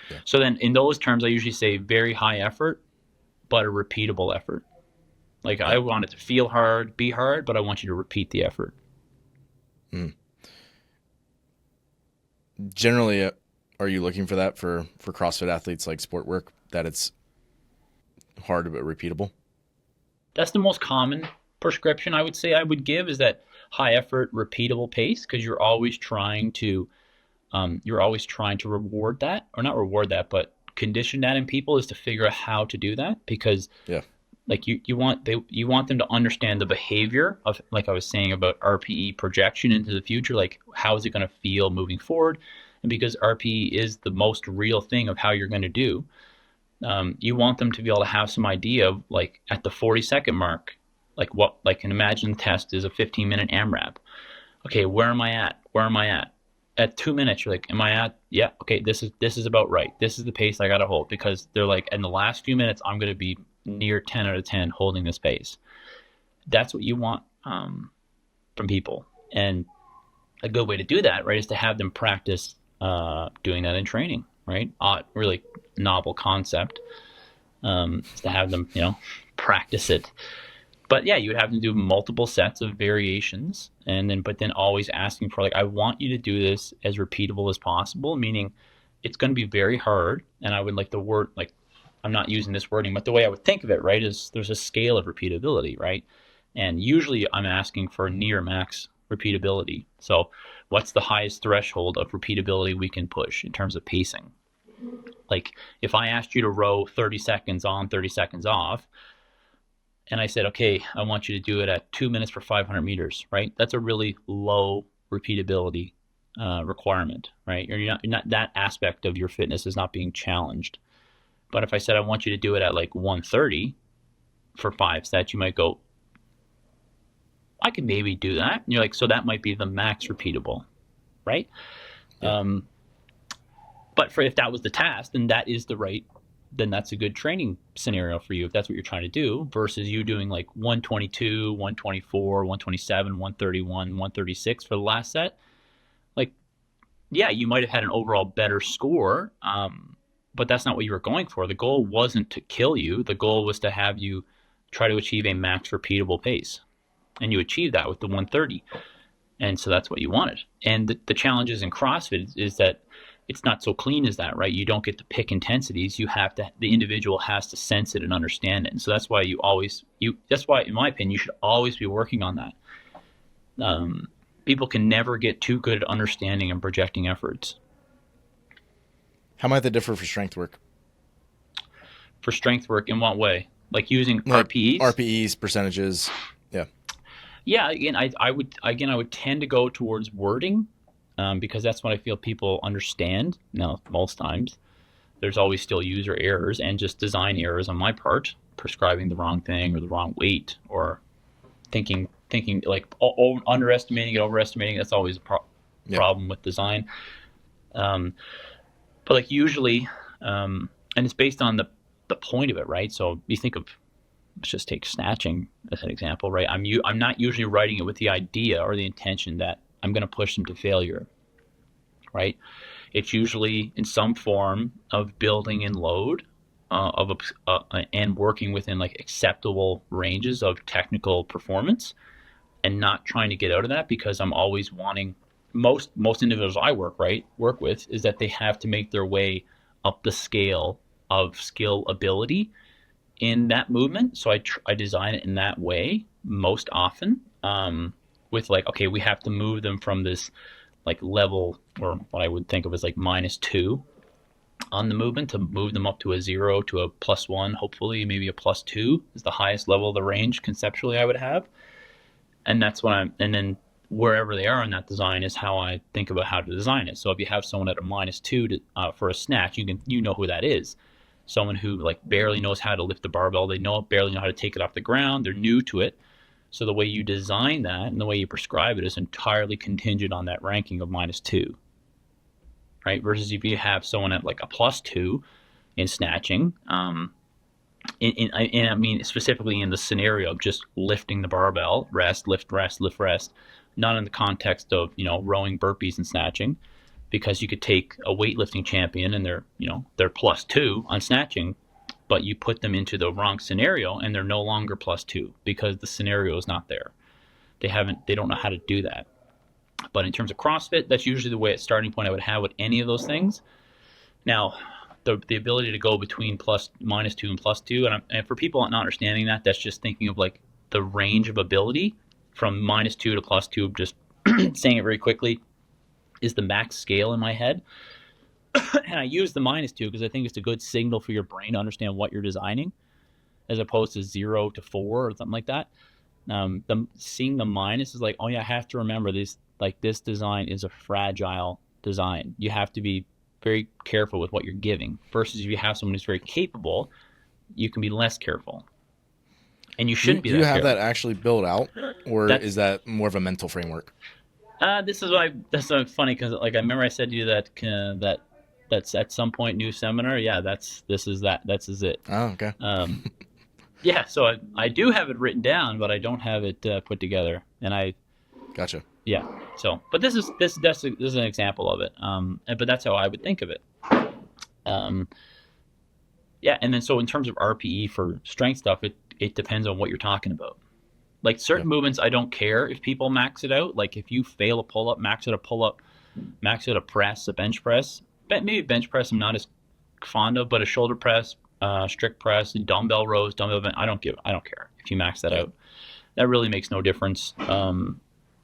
Yeah. So then in those terms, I usually say very high effort, but a repeatable effort. Like I want it to feel hard, be hard, but I want you to repeat the effort. Generally, are you looking for that for CrossFit athletes like sport work, that it's hard but repeatable? That's the most common prescription I would say I would give, is that high effort, repeatable pace, because you're always trying to reward that, or not reward that, but condition that in people, is to figure out how to do that, because Like you want them to understand the behavior of, like I was saying about RPE projection into the future, like how is it going to feel moving forward, and because RPE is the most real thing of how you're going to do, you want them to be able to have some idea of, like, at the 40-second mark, like an imagine test is a 15-minute AMRAP. Okay, where am I at? Where am I at? At 2 minutes, you're like, am I at? Yeah, okay, this is about right. This is the pace I gotta hold, because they're like, in the last few minutes, I'm gonna be near 10 out of 10 holding this pace. That's what you want from people, and a good way to do that, right, is to have them practice doing that in training, right? Really novel concept is to have them, practice it. But yeah, you would have to do multiple sets of variations, but then always asking for, like, I want you to do this as repeatable as possible, meaning it's going to be very hard. And I would like the word, like, I'm not using this wording, but the way I would think of it, right, is there's a scale of repeatability, right? And usually I'm asking for near max repeatability. So what's the highest threshold of repeatability we can push in terms of pacing? Like, if I asked you to row 30 seconds on, 30 seconds off, and I said, okay, I want you to do it at 2 minutes for 500 meters, right? That's a really low repeatability requirement, right? You're not, that aspect of your fitness is not being challenged. But if I said, I want you to do it at like 130 for 5 sets, you might go, I can maybe do that. And you're like, so that might be the max repeatable, right? Yeah. But if that was the task, then that's a good training scenario for you if that's what you're trying to do, versus you doing like 122, 124, 127, 131, 136 for the last set. Like, yeah, you might have had an overall better score, but that's not what you were going for. The goal wasn't to kill you. The goal was to have you try to achieve a max repeatable pace. And you achieved that with the 130. And so that's what you wanted. And the challenges in CrossFit is that it's not so clean as that, right? You don't get to pick intensities. The individual has to sense it and understand it. And so that's why that's why, in my opinion, you should always be working on that. People can never get too good at understanding and projecting efforts. How might that differ for strength work? For strength work, in what way? Like using RPEs? RPEs, percentages. Yeah. Yeah. Again, I would tend to go towards wording. Because that's what I feel people understand. Now, most times, there's always still user errors and just design errors on my part, prescribing the wrong thing or the wrong weight, or thinking like underestimating it, overestimating. That's always a problem with design. But like usually, and it's based on the point of it, right? So you think of, let's just take snatching as an example, right? I'm not usually writing it with the idea or the intention that I'm going to push them to failure, right? It's usually in some form of building in load and working within like acceptable ranges of technical performance, and not trying to get out of that, because I'm always wanting, most individuals I work with is that they have to make their way up the scale of skill ability in that movement. So I design it in that way most often. With like, okay, we have to move them from this like level, or what I would think of as like -2 on the movement, to move them up to a 0 to a +1, hopefully maybe a +2 is the highest level of the range conceptually I would have. And that's what and then wherever they are in that design is how I think about how to design it. So if you have someone at a -2 for a snatch, you know who that is. Someone who like barely knows how to lift the barbell, barely know how to take it off the ground, they're new to it. So the way you design that and the way you prescribe it is entirely contingent on that ranking of -2, right? Versus if you have someone at like a +2 in snatching, and I mean specifically in the scenario of just lifting the barbell, rest, lift, rest, lift, rest, not in the context of, rowing burpees and snatching, because you could take a weightlifting champion and they're +2 on snatching, but you put them into the wrong scenario and they're no longer +2 because the scenario is not there. They don't know how to do that. But in terms of CrossFit, that's usually the starting point I would have with any of those things. Now, the ability to go between -2 and +2, and for people not understanding that, that's just thinking of like the range of ability from -2 to +2, just saying it very quickly, is the max scale in my head. And I use the -2 because I think it's a good signal for your brain to understand what you're designing. as opposed to 0 to 4 or something like that. Seeing the minus is like, oh yeah, I have to remember this. Like this design is a fragile design. You have to be very careful with what you're giving. Versus if you have someone who's very capable, you can be less careful. And you shouldn't be. Do you have careful. that actually built out, or is that more of a mental framework? That's so funny because like I remember I said to you that's at some point new seminar. Yeah, this is it. Oh, okay. Yeah, so I do have it written down, but I don't have it put together. And Gotcha. Yeah. So, but this is an example of it. But that's how I would think of it. Yeah, and then so in terms of RPE for strength stuff, it depends on what you're talking about. Like certain movements, I don't care if people max it out. Like if you fail a pull up, max out a pull up, max out a press, a bench press. But maybe bench press I'm not as fond of, but a shoulder press, strict press, dumbbell rows, dumbbell bend, I don't care if you max that out. That really makes no difference.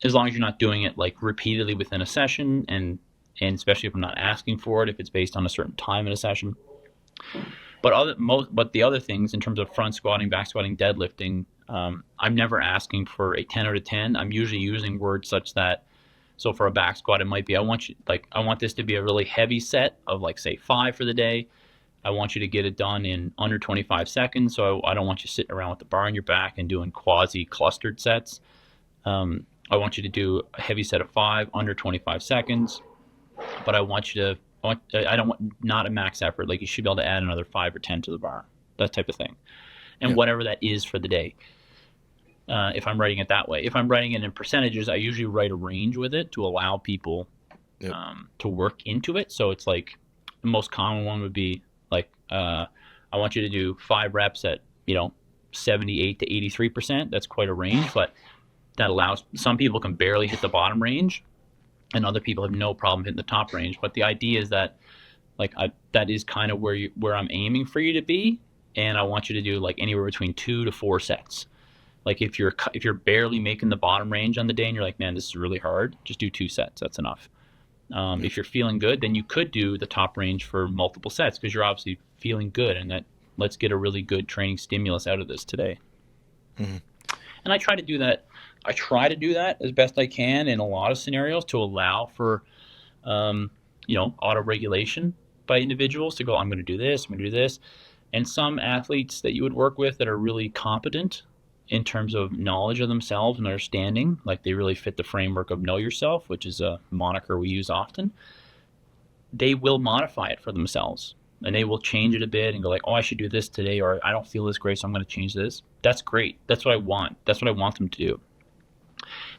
As long as you're not doing it like repeatedly within a session, and especially if I'm not asking for it, if it's based on a certain time in a session. But the other things in terms of front squatting, back squatting, deadlifting, I'm never asking for a 10 out of 10. I'm usually using words such that, so for a back squat, it might be, I want this to be a really heavy set of like say 5 for the day. I want you to get it done in under 25 seconds. So I don't want you sitting around with the bar on your back and doing quasi clustered sets. I want you to do a heavy set of 5 under 25 seconds, but I don't want not a max effort. Like you should be able to add another 5 or 10 to the bar, that type of thing. And whatever that is for the day. If I'm writing it that way. If I'm writing it in percentages, I usually write a range with it to allow people to work into it. So it's like the most common one would be like, I want you to do 5 reps at, 78 to 83%. That's quite a range, but that allows, some people can barely hit the bottom range and other people have no problem hitting the top range. But the idea is that that is kind of where I'm aiming for you to be. And I want you to do like anywhere between 2 to 4 sets. Like if you're barely making the bottom range on the day and you're like, man, this is really hard, just do 2 sets. That's enough. If you're feeling good, then you could do the top range for multiple sets because you're obviously feeling good, and that let's get a really good training stimulus out of this today. Mm-hmm. And I try to do that. As best I can in a lot of scenarios to allow for, auto regulation by individuals to go, I'm going to do this, I'm going to do this. And some athletes that you would work with that are really competent in terms of knowledge of themselves and understanding, like they really fit the framework of know yourself, which is a moniker we use often, they will modify it for themselves. And they will change it a bit and go like, oh, I should do this today, or I don't feel this great, so I'm going to change this. That's great. That's what I want. That's what I want them to do.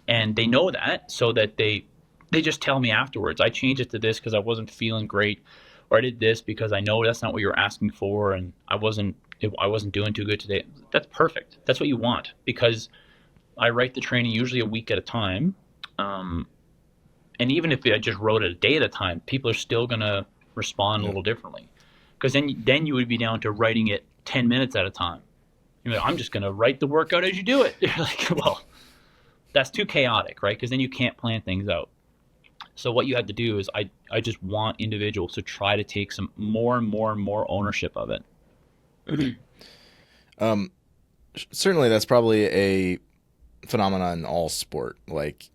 And they know that, so that they just tell me afterwards, I changed it to this because I wasn't feeling great, or I did this because I know that's not what you're asking for, and I wasn't doing too good today. That's perfect. That's what you want, because I write the training usually a week at a time. And even if I just wrote it a day at a time, people are still going to respond a little differently. Because then you would be down to writing it 10 minutes at a time. You're like, I'm just going to write the workout as you do it. You're like, well, that's too chaotic, right? Because then you can't plan things out. So what you have to do is I just want individuals to try to take some more and more and more ownership of it. Certainly that's probably a phenomenon in all sport, like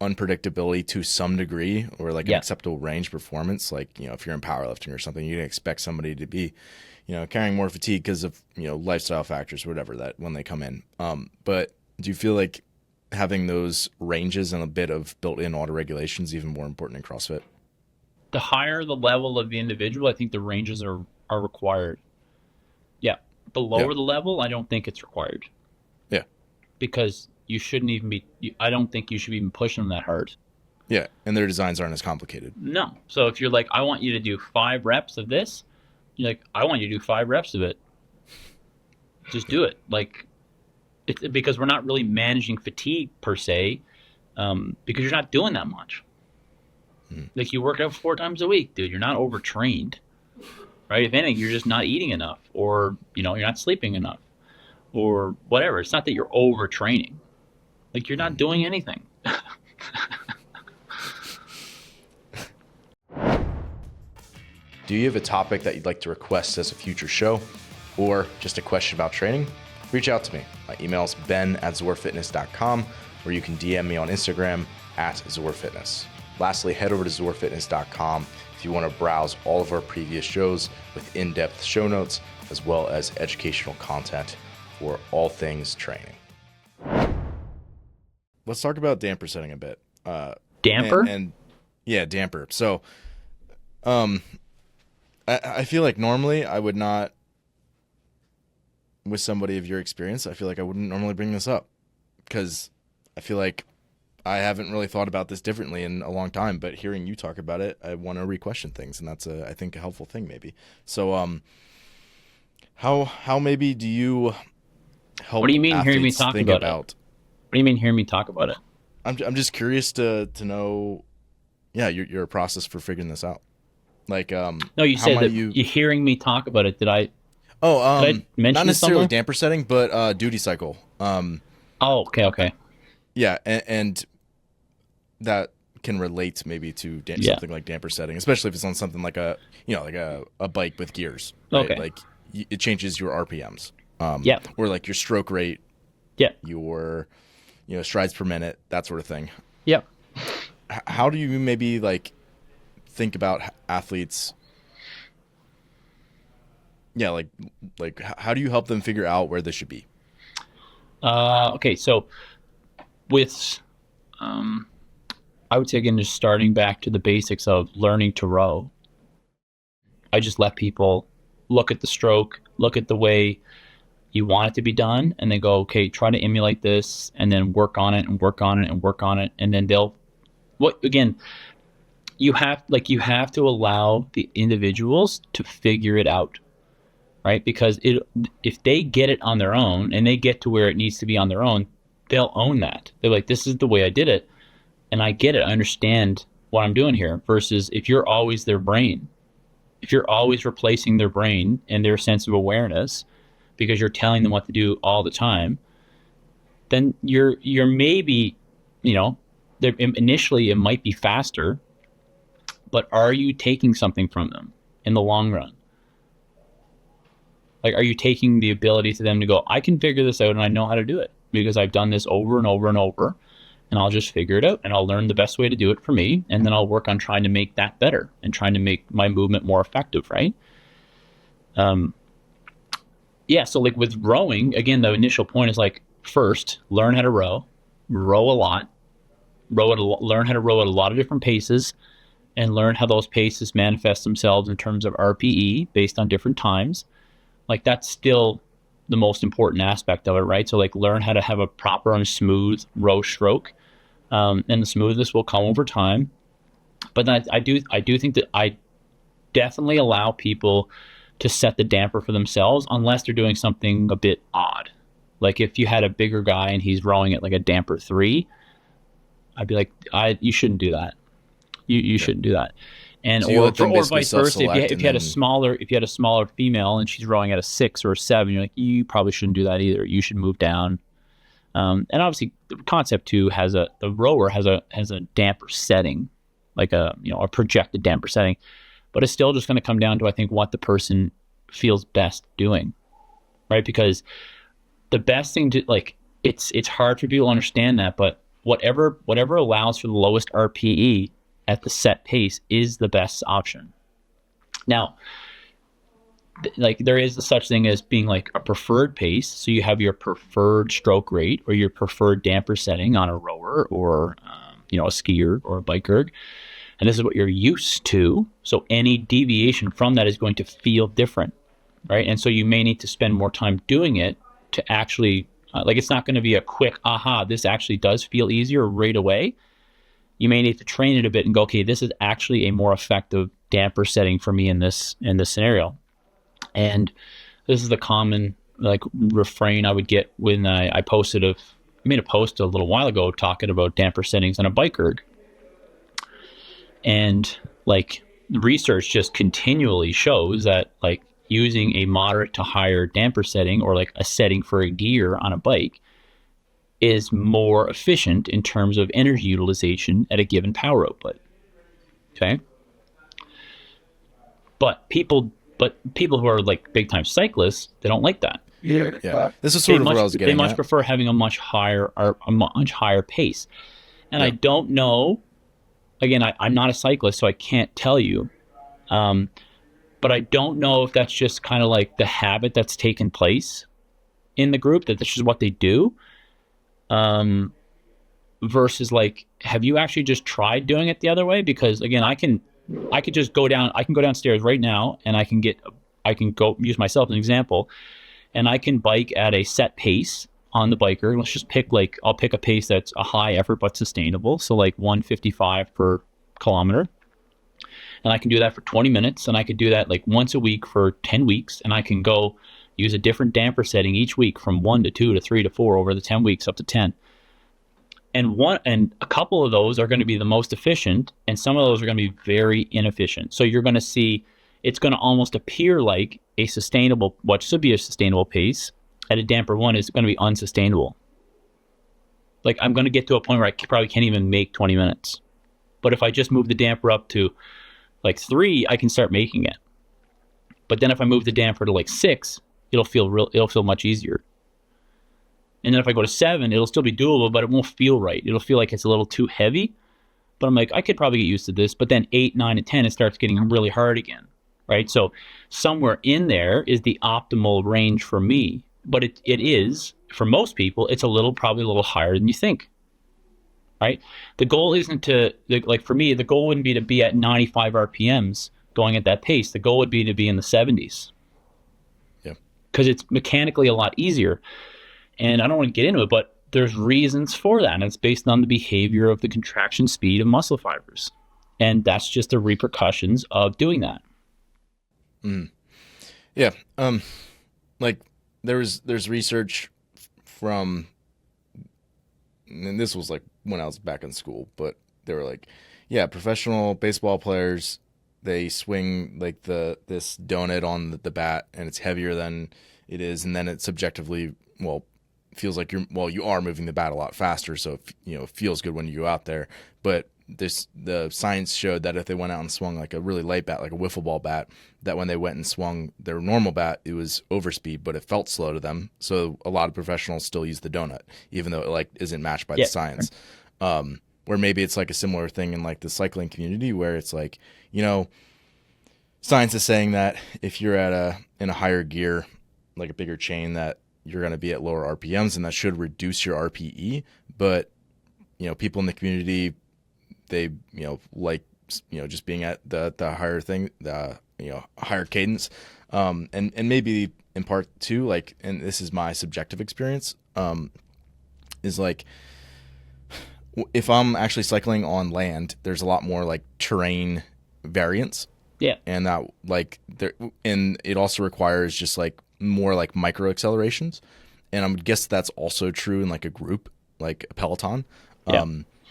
unpredictability to some degree, or like an acceptable range performance. Like, if you're in powerlifting or something, you can expect somebody to be, carrying more fatigue because of, lifestyle factors, whatever, that when they come in. But do you feel like having those ranges and a bit of built-in auto-regulation is even more important in CrossFit? The higher the level of the individual, I think the ranges are required. Yeah. The lower the level, I don't think it's required. Yeah. Because you shouldn't even be, I don't think you should even push them that hard. Yeah. And their designs aren't as complicated. No. So if you're like, I want you to do 5 reps of this, you're like, I want you to do 5 reps of it. Just do it. Like, it's because we're not really managing fatigue per se, because you're not doing that much. Like you work out 4 times a week, dude. You're not overtrained, right? If anything, you're just not eating enough, or you're not sleeping enough, or whatever. It's not that you're overtraining. Like you're not doing anything. Do you have a topic that you'd like to request as a future show? or just a question about training, reach out to me. My email is ben@zorfitness.com, or you can DM me on Instagram @zorfitness. Lastly, head over to zorfitness.com if you want to browse all of our previous shows with in-depth show notes, as well as educational content for all things training. Let's talk about damper setting a bit. Damper? And yeah, damper. So, I feel like normally I would not, with somebody of your experience, I feel like I wouldn't normally bring this up because I feel like I haven't really thought about this differently in a long time, but hearing you talk about it, I want to re-question things, and that's I think a helpful thing maybe. So, how maybe do you help? What do you mean hearing me talk about it? What do you mean hearing me talk about it? I'm just curious to know, yeah, your process for figuring this out. Like, no, you said that you're hearing me talk about it. Did I? Oh, did I mention not necessarily somewhere? damper setting, but duty cycle. Oh, okay. Yeah, and that can relate maybe to something like damper setting, especially if it's on something like a bike with gears. Right? Okay. Like it changes your RPMs. Yeah. Or like your stroke rate. Yeah. Your strides per minute, that sort of thing. Yep. How do you maybe like think about athletes? Yeah, like how do you help them figure out where they should be? Okay, so with I would say again, just starting back to the basics of learning to row. I just let people look at the stroke, look at the way you want it to be done, and then go, okay, try to emulate this, and then work on it and work on it and work on it, and then you have to allow the individuals to figure it out, right? Because if they get it on their own and they get to where it needs to be on their own, they'll own that. They're like, this is the way I did it, and I get it. I understand what I'm doing here. Versus if you're always their brain, if you're always replacing their brain and their sense of awareness because you're telling them what to do all the time, then you're maybe, initially it might be faster, but are you taking something from them in the long run? Like, are you taking the ability to them to go, I can figure this out and I know how to do it because I've done this over and over and over, and I'll just figure it out and I'll learn the best way to do it for me, and then I'll work on trying to make that better and trying to make my movement more effective, right? Yeah, so like with rowing, again, the initial point is like, first, learn how to row a lot, learn how to row at a lot of different paces, and learn how those paces manifest themselves in terms of RPE based on different times. Like, that's still the most important aspect of it, right? So like, learn how to have a proper and smooth row stroke, and the smoothness will come over time. But I do think that I definitely allow people to set the damper for themselves unless they're doing something a bit odd. Like if you had a bigger guy and he's rowing at like a damper 3, I'd be like, you shouldn't do that. You shouldn't do that. And So or vice versa. If you had a smaller female and she's rowing at a 6 or a 7, you're like, you probably shouldn't do that either. You should move down. And obviously, the concept too the rower has a damper setting, like a projected damper setting, but it's still just going to come down to, I think, what the person feels best doing, right? Because the best thing to it's hard for people to understand that, but whatever allows for the lowest RPE at the set pace is the best option. Now, there is such thing as being like a preferred pace. So you have your preferred stroke rate or your preferred damper setting on a rower or a skier or a bike erg, and this is what you're used to. So any deviation from that is going to feel different, right? And so you may need to spend more time doing it to actually it's not going to be a quick aha. This actually does feel easier right away. You may need to train it a bit and go, okay, this is actually a more effective damper setting for me in this scenario. And this is the common refrain I would get when I made a post a little while ago talking about damper settings on a bike erg. And research just continually shows that using a moderate to higher damper setting or a setting for a gear on a bike is more efficient in terms of energy utilization at a given power output. Okay. But people But people who are like big time cyclists, they don't like that. Yeah, this is sort of where I was getting They much at. prefer having a much higher pace. And Yeah. I don't know. Again, I'm not a cyclist, so I can't tell you. But I don't know if that's just kind of like the habit that's taken place in the group, that this is what they do. Versus like, have you actually just tried doing it the other way? Because again, I can go downstairs right now, and I can go use myself as an example, and I can bike at a set pace on the biker. Let's just I'll pick a pace that's a high effort but sustainable. So like 155 per kilometer. And I can do that for 20 minutes, and I could do that like once a week for 10 weeks, and I can go use a different damper setting each week from 1 to 2 to 3 to 4 over the 10 weeks up to 10. And a couple of those are going to be the most efficient, and some of those are going to be very inefficient. So you're going to see it's going to almost appear like what should be a sustainable pace at a damper 1 is going to be unsustainable. Like I'm going to get to a point where I probably can't even make 20 minutes. But if I just move the damper up to like 3, I can start making it. But then if I move the damper to like 6, it'll feel much easier. And then if I go to 7, it'll still be doable, but it won't feel right. It'll feel like it's a little too heavy. But I'm like, I could probably get used to this. But then 8, 9, and 10, it starts getting really hard again, right? So somewhere in there is the optimal range for me. But it is, for most people, it's probably a little higher than you think, right? The goal isn't for me, the goal wouldn't be to be at 95 RPMs going at that pace. The goal would be to be in the 70s. Yeah. Because it's mechanically a lot easier. And I don't want to get into it, but there's reasons for that. And it's based on the behavior of the contraction speed of muscle fibers. And that's just the repercussions of doing that. Yeah. Like there's research from, and this was like when I was back in school, but they were like, yeah, professional baseball players, they swing like this donut on the bat, and it's heavier than it is. And then it subjectively, feels like you are moving the bat a lot faster, so it feels good when you go out there. But the science showed that if they went out and swung like a really light bat, like a wiffle ball bat, that when they went and swung their normal bat, it was overspeed, but it felt slow to them. So a lot of professionals still use the donut, even though it like isn't matched by the science. Where maybe it's like a similar thing in like the cycling community, where it's like, science is saying that if you're in a higher gear, like a bigger chain, that you're going to be at lower RPMs, and that should reduce your RPE. But, people in the community, they, like, just being at the higher thing, the, higher cadence. And maybe in part too, like, and this is my subjective experience, is like, if I'm actually cycling on land, there's a lot more like terrain variance. Yeah. And that and it also requires just like more like micro accelerations. And I guess that's also true in like a group, like a peloton.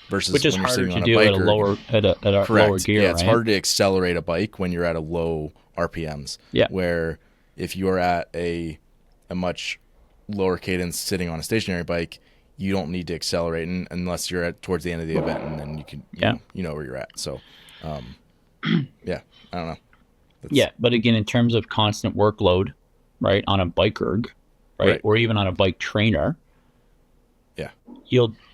Versus which is when you're harder sitting on to a do biker. at a Correct. lower gear. Yeah, it's right? harder to accelerate a bike when you're at a low RPMs. Yeah. Where if you're at a much lower cadence sitting on a stationary bike, you don't need to accelerate unless you're towards the end of the event, and then you can you know where you're at. So yeah, I don't know. But again, in terms of constant workload, right, on a bike erg, right, or even on a bike trainer,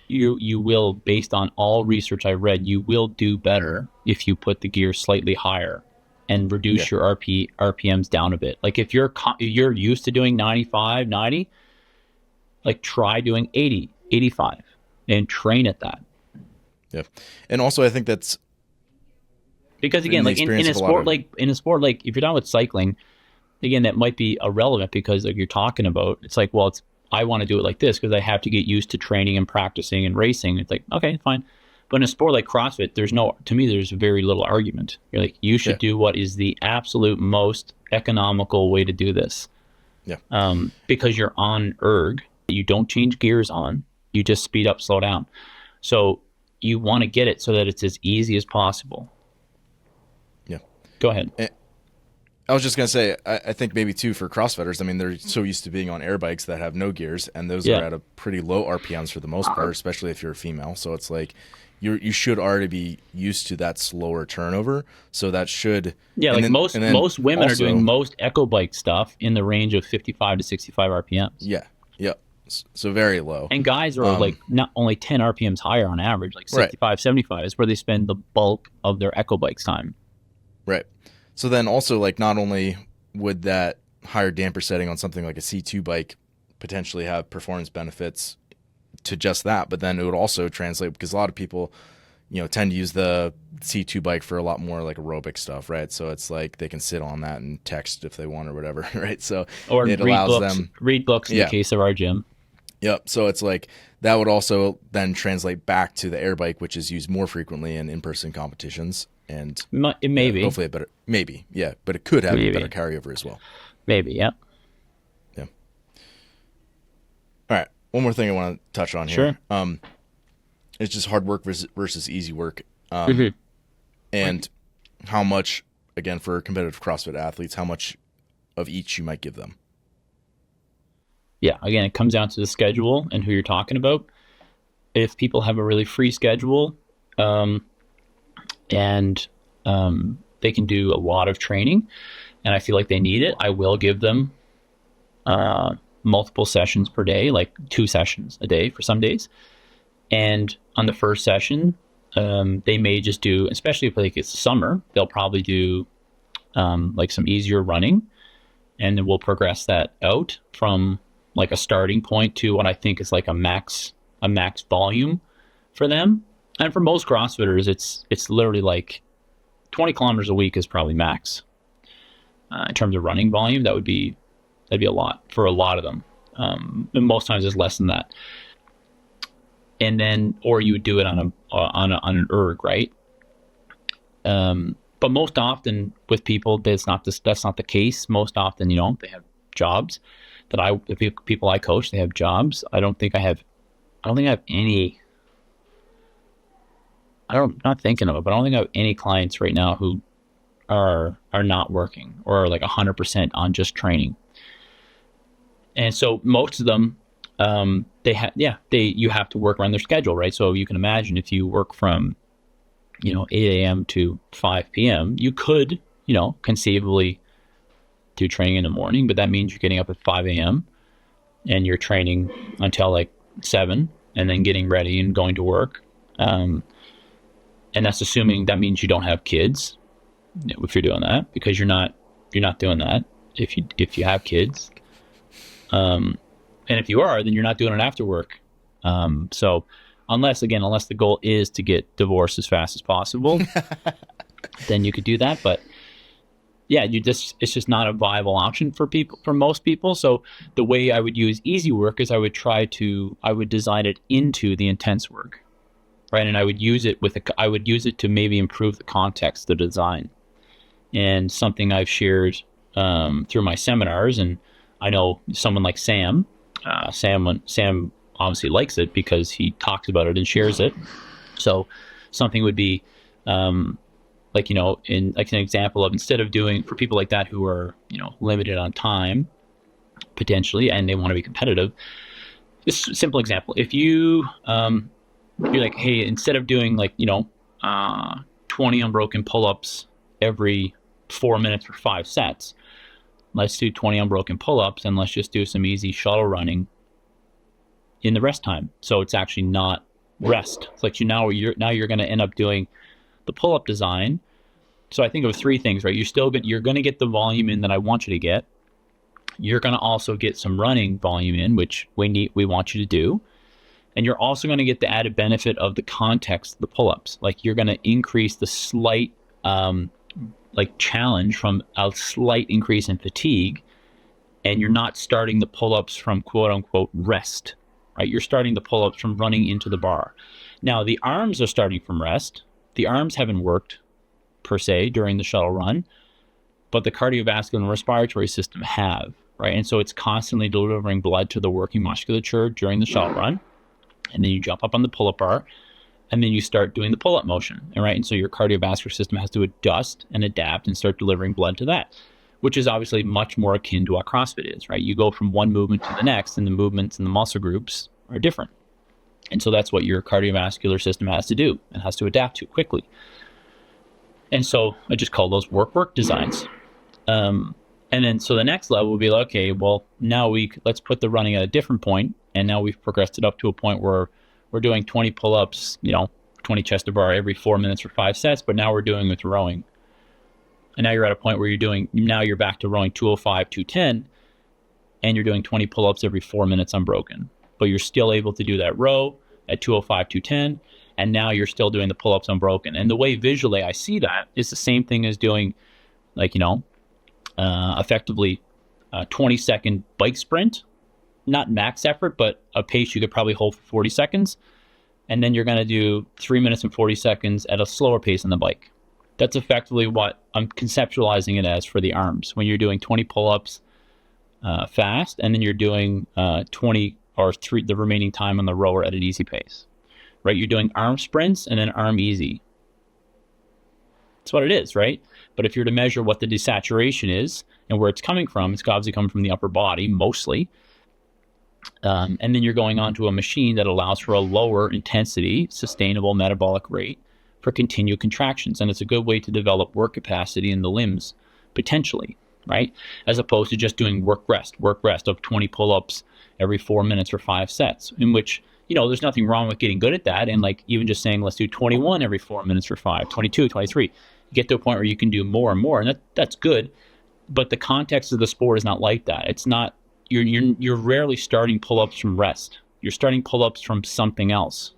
you will, based on all research I read, you will do better if you put the gear slightly higher and reduce your RPMs down a bit. Like if you're used to doing 95, 90, like try doing 80, 85 and train at that. Yeah. And also I think that's because again, like in a sport like if you're done with cycling, again, that might be irrelevant because like you're talking about, it's like, well, I want to do it like this because I have to get used to training and practicing and racing. It's like, okay, fine. But in a sport like CrossFit, there's very little argument. You're like, you should do what is the absolute most economical way to do this. Yeah. Because you're on erg, you don't change gears on, you just speed up, slow down. So you want to get it so that it's as easy as possible. Yeah. Go ahead. I was just gonna say, I think maybe too for CrossFitters. I mean, they're so used to being on air bikes that have no gears, and those Yeah. are at a pretty low RPMs for the most part, especially if you're a female. So it's like you should already be used to that slower turnover. So that should Yeah, and like then, most and then most women are also, doing most echo bike stuff in the range of 55 to 65 RPMs. Yeah, yeah. So very low. And guys are like not only 10 RPMs higher on average, like Right. 65, 75 is where they spend the bulk of their echo bikes time. Right. So then also, like, not only would that higher damper setting on something like a C2 bike potentially have performance benefits to just that, but then it would also translate, because a lot of people, tend to use the C2 bike for a lot more like aerobic stuff, right? So it's like they can sit on that and text if they want or whatever, right? So Or it read allows books, them. read books in Yeah. the case of our gym. Yep. So it's like that would also then translate back to the air bike, which is used more frequently in in-person competitions. And It may be. hopefully maybe, yeah, but it could have Maybe. a better carryover as well. Maybe, yeah. Yeah. All right. One more thing I want to touch on here. Sure. It's just hard work versus easy work. Mhm. And how much, again, for competitive CrossFit athletes, how much of each you might give them. Yeah, again, it comes down to the schedule and who you're talking about. If people have a really free schedule, and they can do a lot of training, and I feel like they need it, I will give them multiple sessions per day, like 2 sessions a day for some days. And on the first session, they may just do, especially if like it's summer, they'll probably do like some easier running, and then we'll progress that out from like a starting point to what I think is like a max volume for them. And for most CrossFitters, it's literally like 20 kilometers a week is probably max in terms of running volume. That'd be a lot for a lot of them. And most times it's less than that. And then, or you would do it on an erg, right? But most often with people, that's not the case. Most often, they have jobs. The people I coach, they have jobs. I don't think I have any. I'm not thinking of it, but I don't think I have any clients right now who are not working or are like 100% on just training. And so most of them, you have to work around their schedule, right? So you can imagine if you work from, 8 a.m. to 5 p.m., you could, conceivably do training in the morning, but that means you're getting up at 5 a.m. and you're training until like 7 and then getting ready and going to work. And that's assuming that means you don't have kids if you're doing that, because you're not doing that if you have kids. And if you are, then you're not doing it after work. So unless the goal is to get divorced as fast as possible, then you could do that. But yeah, it's just not a viable option for most people. So the way I would use easy work is I would design it into the intense work, right? And I would use it to maybe improve the context of the design. And something I've shared through my seminars, and I know someone like Sam obviously likes it because he talks about it and shares it. So something would be in like an example of, instead of doing, for people like that who are limited on time potentially and they want to be competitive, this simple example, if you're like, hey, instead of doing 20 unbroken pull-ups every 4 minutes for 5 sets, let's do 20 unbroken pull-ups and let's just do some easy shuttle running in the rest time. So it's actually not rest. It's like you're going to end up doing the pull-up design. So I think of 3 things, right? You're going to get the volume in that I want you to get. You're going to also get some running volume in, which we want you to do. And you're also going to get the added benefit of the context of the pull-ups. Like you're going to increase the slight challenge from a slight increase in fatigue, and you're not starting the pull-ups from quote unquote rest, right? You're starting the pull-ups from running into the bar. Now the arms are starting from rest. The arms haven't worked per se during the shuttle run, but the cardiovascular and respiratory system have, right? And so it's constantly delivering blood to the working musculature during the shuttle run. And then you jump up on the pull-up bar, and then you start doing the pull-up motion, right? And so your cardiovascular system has to adjust and adapt and start delivering blood to that. which is obviously much more akin to what CrossFit is, right? You go from one movement to the next, and the movements and the muscle groups are different. And so that's what your cardiovascular system has to do and has to adapt to quickly. And so I just call those work designs. And then so the next level would be like, okay, well, now let's put the running at a different point. And now we've progressed it up to a point where we're doing 20 pull-ups, 20 chest to bar every 4 minutes for 5 sets, but now we're doing with rowing. And now you're at a point where you're back to rowing 205, 210, and you're doing 20 pull-ups every 4 minutes unbroken. But you're still able to do that row at 205, 210, and now you're still doing the pull-ups unbroken. And the way visually I see that is the same thing as doing, effectively a 20-second bike sprint, not max effort, but a pace you could probably hold for 40 seconds. And then you're going to do 3 minutes and 40 seconds at a slower pace on the bike. That's effectively what I'm conceptualizing it as for the arms. When you're doing 20 pull-ups fast, and then you're doing 20 or the remaining time on the rower at an easy pace, right? You're doing arm sprints and then arm easy. That's what it is, right? But if you're to measure what the desaturation is and where it's coming from, it's obviously coming from the upper body mostly. And then you're going onto a machine that allows for a lower intensity, sustainable metabolic rate for continued contractions. And it's a good way to develop work capacity in the limbs, potentially, right? As opposed to just doing work rest of 20 pull-ups every 4 minutes for 5 sets, in which, there's nothing wrong with getting good at that. And even just saying, let's do 21 every 4 minutes for 5, 22, 23, you get to a point where you can do more and more. And that's good. But the context of the sport is not like that. It's not, you're rarely starting pull-ups from rest. You're starting pull-ups from something else.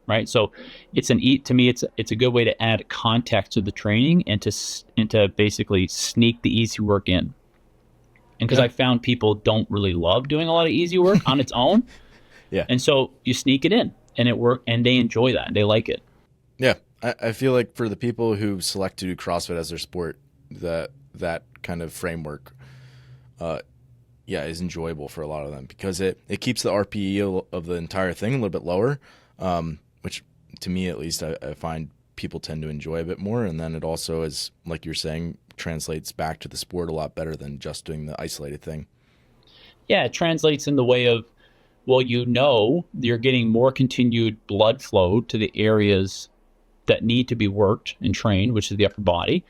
Right, so to me, it's a good way to add context to the training and to basically sneak the easy work in. And because I found people don't really love doing a lot of easy work on its own, and so you sneak it in, and it works, and they enjoy that, they like it. Yeah, I feel like for the people who select to do CrossFit as their sport, that kind of framework, is enjoyable for a lot of them because it keeps the RPE of the entire thing a little bit lower. Which to me, at least, I find people tend to enjoy a bit more. And then it also is, like you're saying, translates back to the sport a lot better than just doing the isolated thing. Yeah, it translates in the way of, you're getting more continued blood flow to the areas that need to be worked and trained, which is the upper body.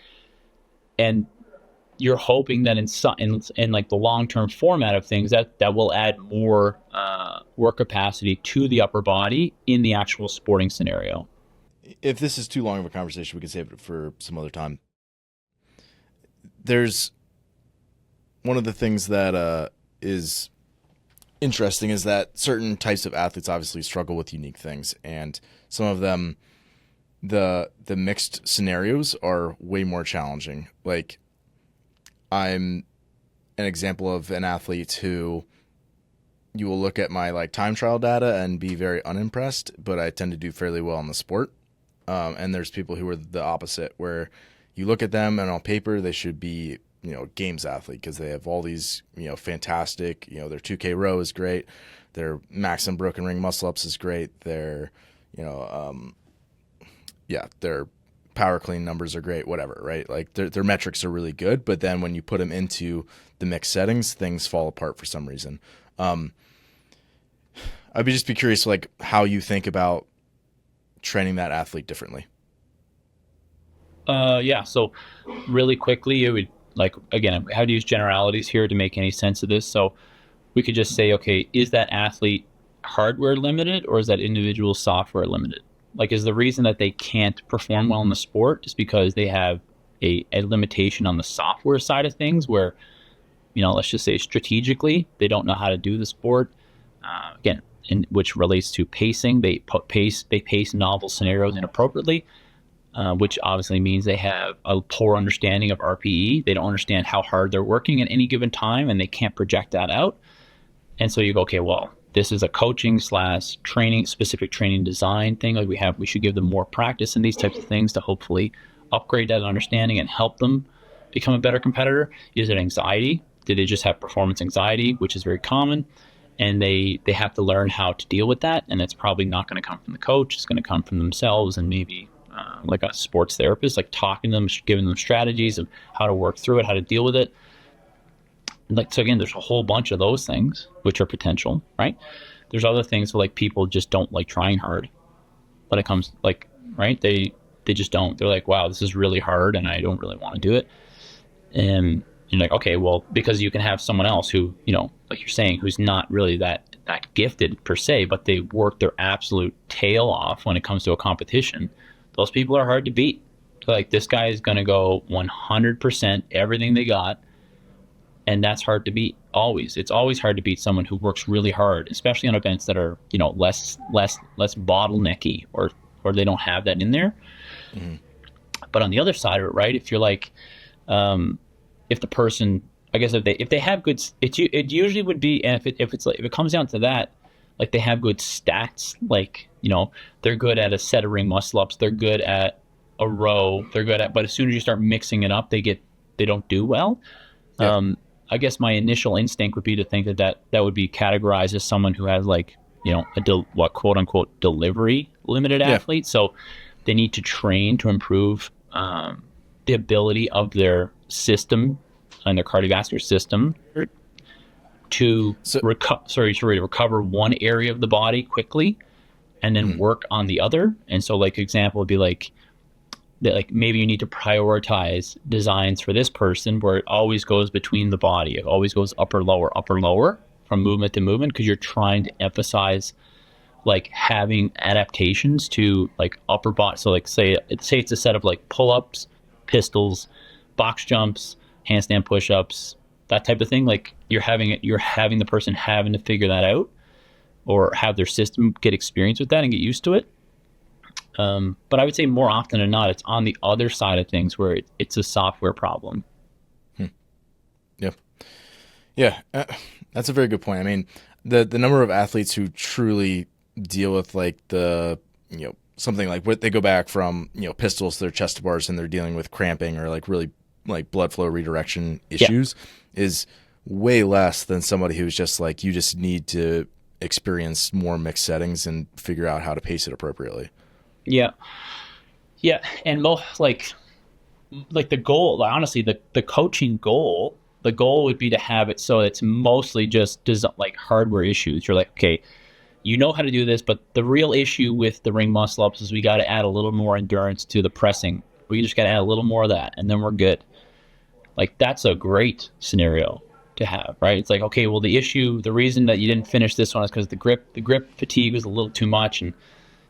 And you're hoping that in like the long-term format of things that will add more work capacity to the upper body in the actual sporting scenario. If this is too long of a conversation, we can save it for some other time. There's one of the things that is interesting is that certain types of athletes obviously struggle with unique things, and some of them, the mixed scenarios are way more challenging. Like, I'm an example of an athlete who you will look at my time trial data and be very unimpressed, but I tend to do fairly well in the sport. And there's people who are the opposite, where you look at them and on paper they should be, games athlete because they have all these, fantastic, their 2K row is great. Their max and broken ring muscle ups is great. Their, their power clean numbers are great, whatever, right? Like their metrics are really good, but then when you put them into the mixed settings, things fall apart for some reason. I'd just be curious, how you think about training that athlete differently. So really quickly, it would again, I have to use generalities here to make any sense of this. So we could just say, okay, is that athlete hardware limited or is that individual software limited? Is the reason that they can't perform well in the sport just because they have a limitation on the software side of things where, let's just say strategically, they don't know how to do the sport. Again, which relates to pacing. They pace novel scenarios inappropriately, which obviously means they have a poor understanding of RPE. They don't understand how hard they're working at any given time, and they can't project that out. And so you go, okay, well, this is a coaching / training, specific training design thing. We should give them more practice in these types of things to hopefully upgrade that understanding and help them become a better competitor. Is it anxiety? Do they just have performance anxiety, which is very common? And they have to learn how to deal with that. And it's probably not going to come from the coach. It's going to come from themselves and maybe like a sports therapist, like talking to them, giving them strategies of how to work through it, how to deal with it. Like, so again, there's a whole bunch of those things which are potential, right? There's other things like people just don't like trying hard when it comes, like, right? They just don't. They're like, wow, this is really hard and I don't really want to do it. And you're like, okay, well, because you can have someone else who, like you're saying, who's not really that gifted per se, but they work their absolute tail off when it comes to a competition. Those people are hard to beat. Like, this guy is going to go 100% everything they got. And that's hard to beat. Always. It's always hard to beat someone who works really hard, especially on events that are, less bottlenecky, or they don't have that in there. Mm-hmm. But on the other side of it, right, if you're like, if the person, I guess if they have good, it usually would be, and if it comes down to that, like, they have good stats, like, they're good at a set of ring muscle ups, they're good at a row, but as soon as you start mixing it up, they don't do well. Yeah. I guess my initial instinct would be to think that would be categorized as someone who has, like, what quote unquote delivery limited athlete. So they need to train to improve the ability of their system and their cardiovascular system to recover one area of the body quickly and then work on the other. And so, like, example would be like that, like, maybe you need to prioritize designs for this person where it always goes between the body. It always goes upper, lower from movement to movement, because you're trying to emphasize, like, having adaptations to, like, upper body. So, like, say it's a set of, like, pull-ups, pistols, box jumps, handstand push-ups, that type of thing. Like, you're having the person having to figure that out, or have their system get experience with that and get used to it. But I would say more often than not, it's on the other side of things where it's a software problem. Yeah. That's a very good point. I mean, the number of athletes who truly deal with, like, the, something like what they go back from, pistols to their chest to bars, and they're dealing with cramping or, like, really, like, blood flow redirection issues is way less than somebody who's just like, you just need to experience more mixed settings and figure out how to pace it appropriately. Yeah. And like the goal, honestly, the coaching goal, the goal would be to have it so it's mostly just like hardware issues. You're like, okay, you know how to do this, but the real issue with the ring muscle ups is we got to add a little more endurance to the pressing. We just got to add a little more of that, and then we're good. Like, that's a great scenario to have, right? It's like, okay, well, the reason that you didn't finish this one is because the grip fatigue was a little too much, and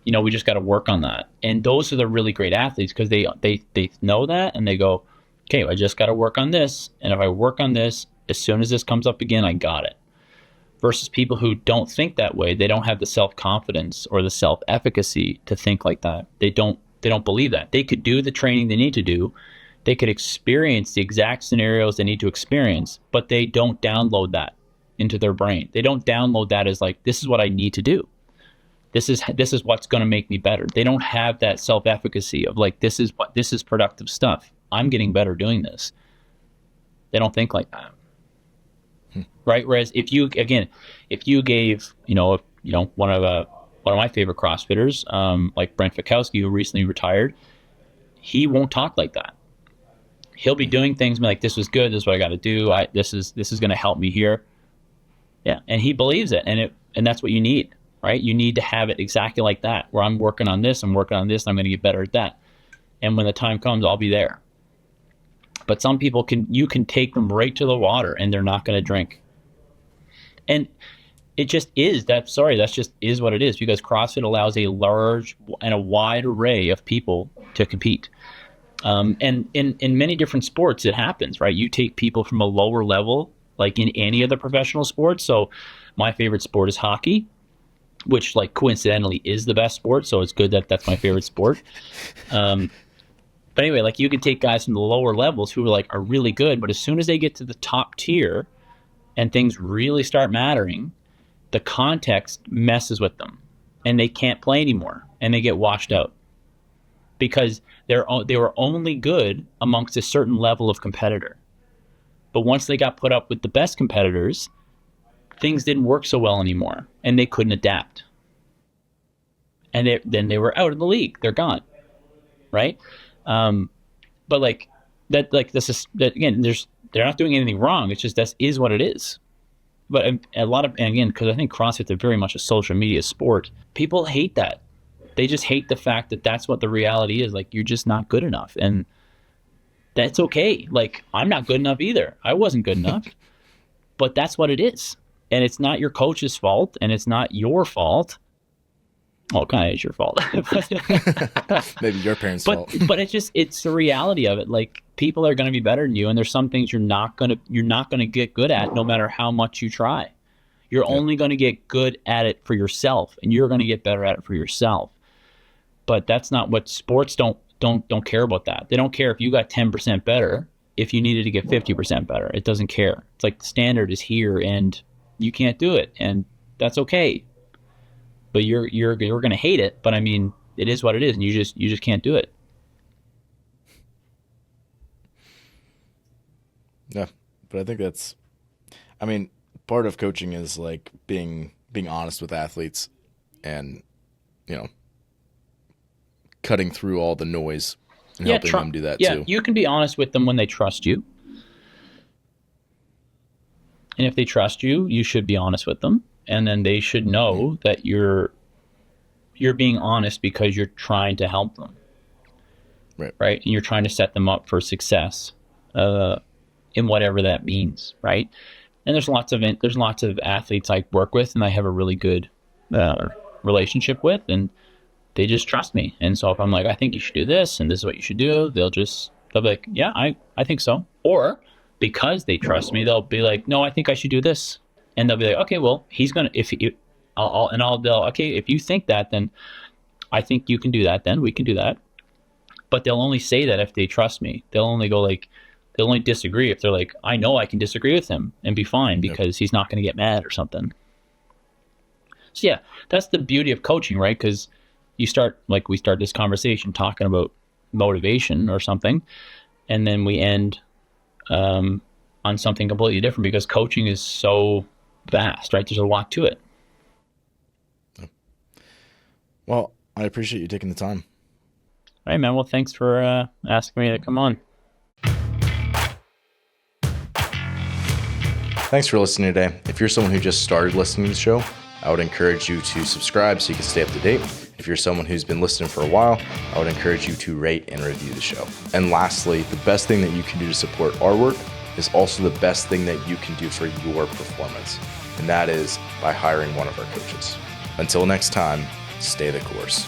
we just got to work on that. And those are the really great athletes, because they know that, and they go, okay, I just got to work on this, and if I work on this, as soon as this comes up again, I got it. Versus people who don't think that way, they don't have the self-confidence or the self-efficacy to think like that. They don't believe that. They could do the training they need to do. They could experience the exact scenarios they need to experience, but they don't download that into their brain. They don't download that as, like, this is what I need to do. This is what's going to make me better. They don't have that self-efficacy of, like, this is productive stuff. I'm getting better doing this. They don't think like that. Right? Whereas if you gave, one of my favorite CrossFitters, like Brent Fikowski, who recently retired, he won't talk like that. He'll be doing things like, this was good, this is what I got to do. This is going to help me here. Yeah. And he believes it. And that's what you need, right? You need to have it exactly like that, where I'm working on this, and I'm going to get better at that. And when the time comes, I'll be there. But some people you can take them right to the water and they're not going to drink. And it just is that just is what it is, because CrossFit allows a large and a wide array of people to compete. And in many different sports, it happens, right? You take people from a lower level, like in any other professional sport. So my favorite sport is hockey, which, like, coincidentally is the best sport. So it's good that that's my favorite sport. But anyway, like, you can take guys from the lower levels who are really good, but as soon as they get to the top tier and things really start mattering, the context messes with them and they can't play anymore and they get washed out, because they were only good amongst a certain level of competitor. But once they got put up with the best competitors, things didn't work so well anymore and they couldn't adapt. And then they were out of the league. They're gone. right? But like this is that again. They're not doing anything wrong. It's just that is what it is. But a lot of, and again, because I think CrossFit is very much a social media sport. People hate that. They just hate the fact that that's what the reality is. Like, you're just not good enough, and that's okay. Like, I'm not good enough either. I wasn't good enough, but that's what it is. And it's not your coach's fault, and it's not your fault. Well, it kind of is your fault. Maybe your parents' fault. But it's the reality of it. Like, people are going to be better than you, and there's some things you're not going to get good at, no matter how much you try. You're only going to get good at it for yourself, and you're going to get better at it for yourself. But that's not what sports don't care about that. They don't care if you got 10% better if you needed to get 50% better. It doesn't care. It's like the standard is here, and you can't do it, and that's okay. But you're going to hate it. But I mean, it is what it is, and you just can't do it. Yeah, but I think that's, I mean, part of coaching is like being honest with athletes, and cutting through all the noise and helping them do that too. Yeah, you can be honest with them when they trust you. And if they trust you, you should be honest with them. And then they should know that you're being honest because you're trying to help them. Right? And you're trying to set them up for success in whatever that means, right? And there's lots of athletes I work with and I have a really good relationship with, and they just trust me. And so if I'm like, I think you should do this, and this is what you should do, they'll be like, yeah, I think so. Or because they trust me, they'll be like, no, I think I should do this. And they'll be like, okay, well, okay, if you think that, then I think you can do that, then we can do that. But they'll only say that if they trust me. They'll only disagree if they're like, I know I can disagree with him and be fine because he's not going to get mad or something. So yeah, that's the beauty of coaching, right? Because we start this conversation talking about motivation or something, and then we end on something completely different because coaching is so vast, right? There's a lot to it. Well, I appreciate you taking the time. All right, man. Well, thanks for asking me to come on. Thanks for listening today. If you're someone who just started listening to the show, I would encourage you to subscribe so you can stay up to date. If you're someone who's been listening for a while, I would encourage you to rate and review the show. And lastly, the best thing that you can do to support our work is also the best thing that you can do for your performance. And that is by hiring one of our coaches. Until next time, stay the course.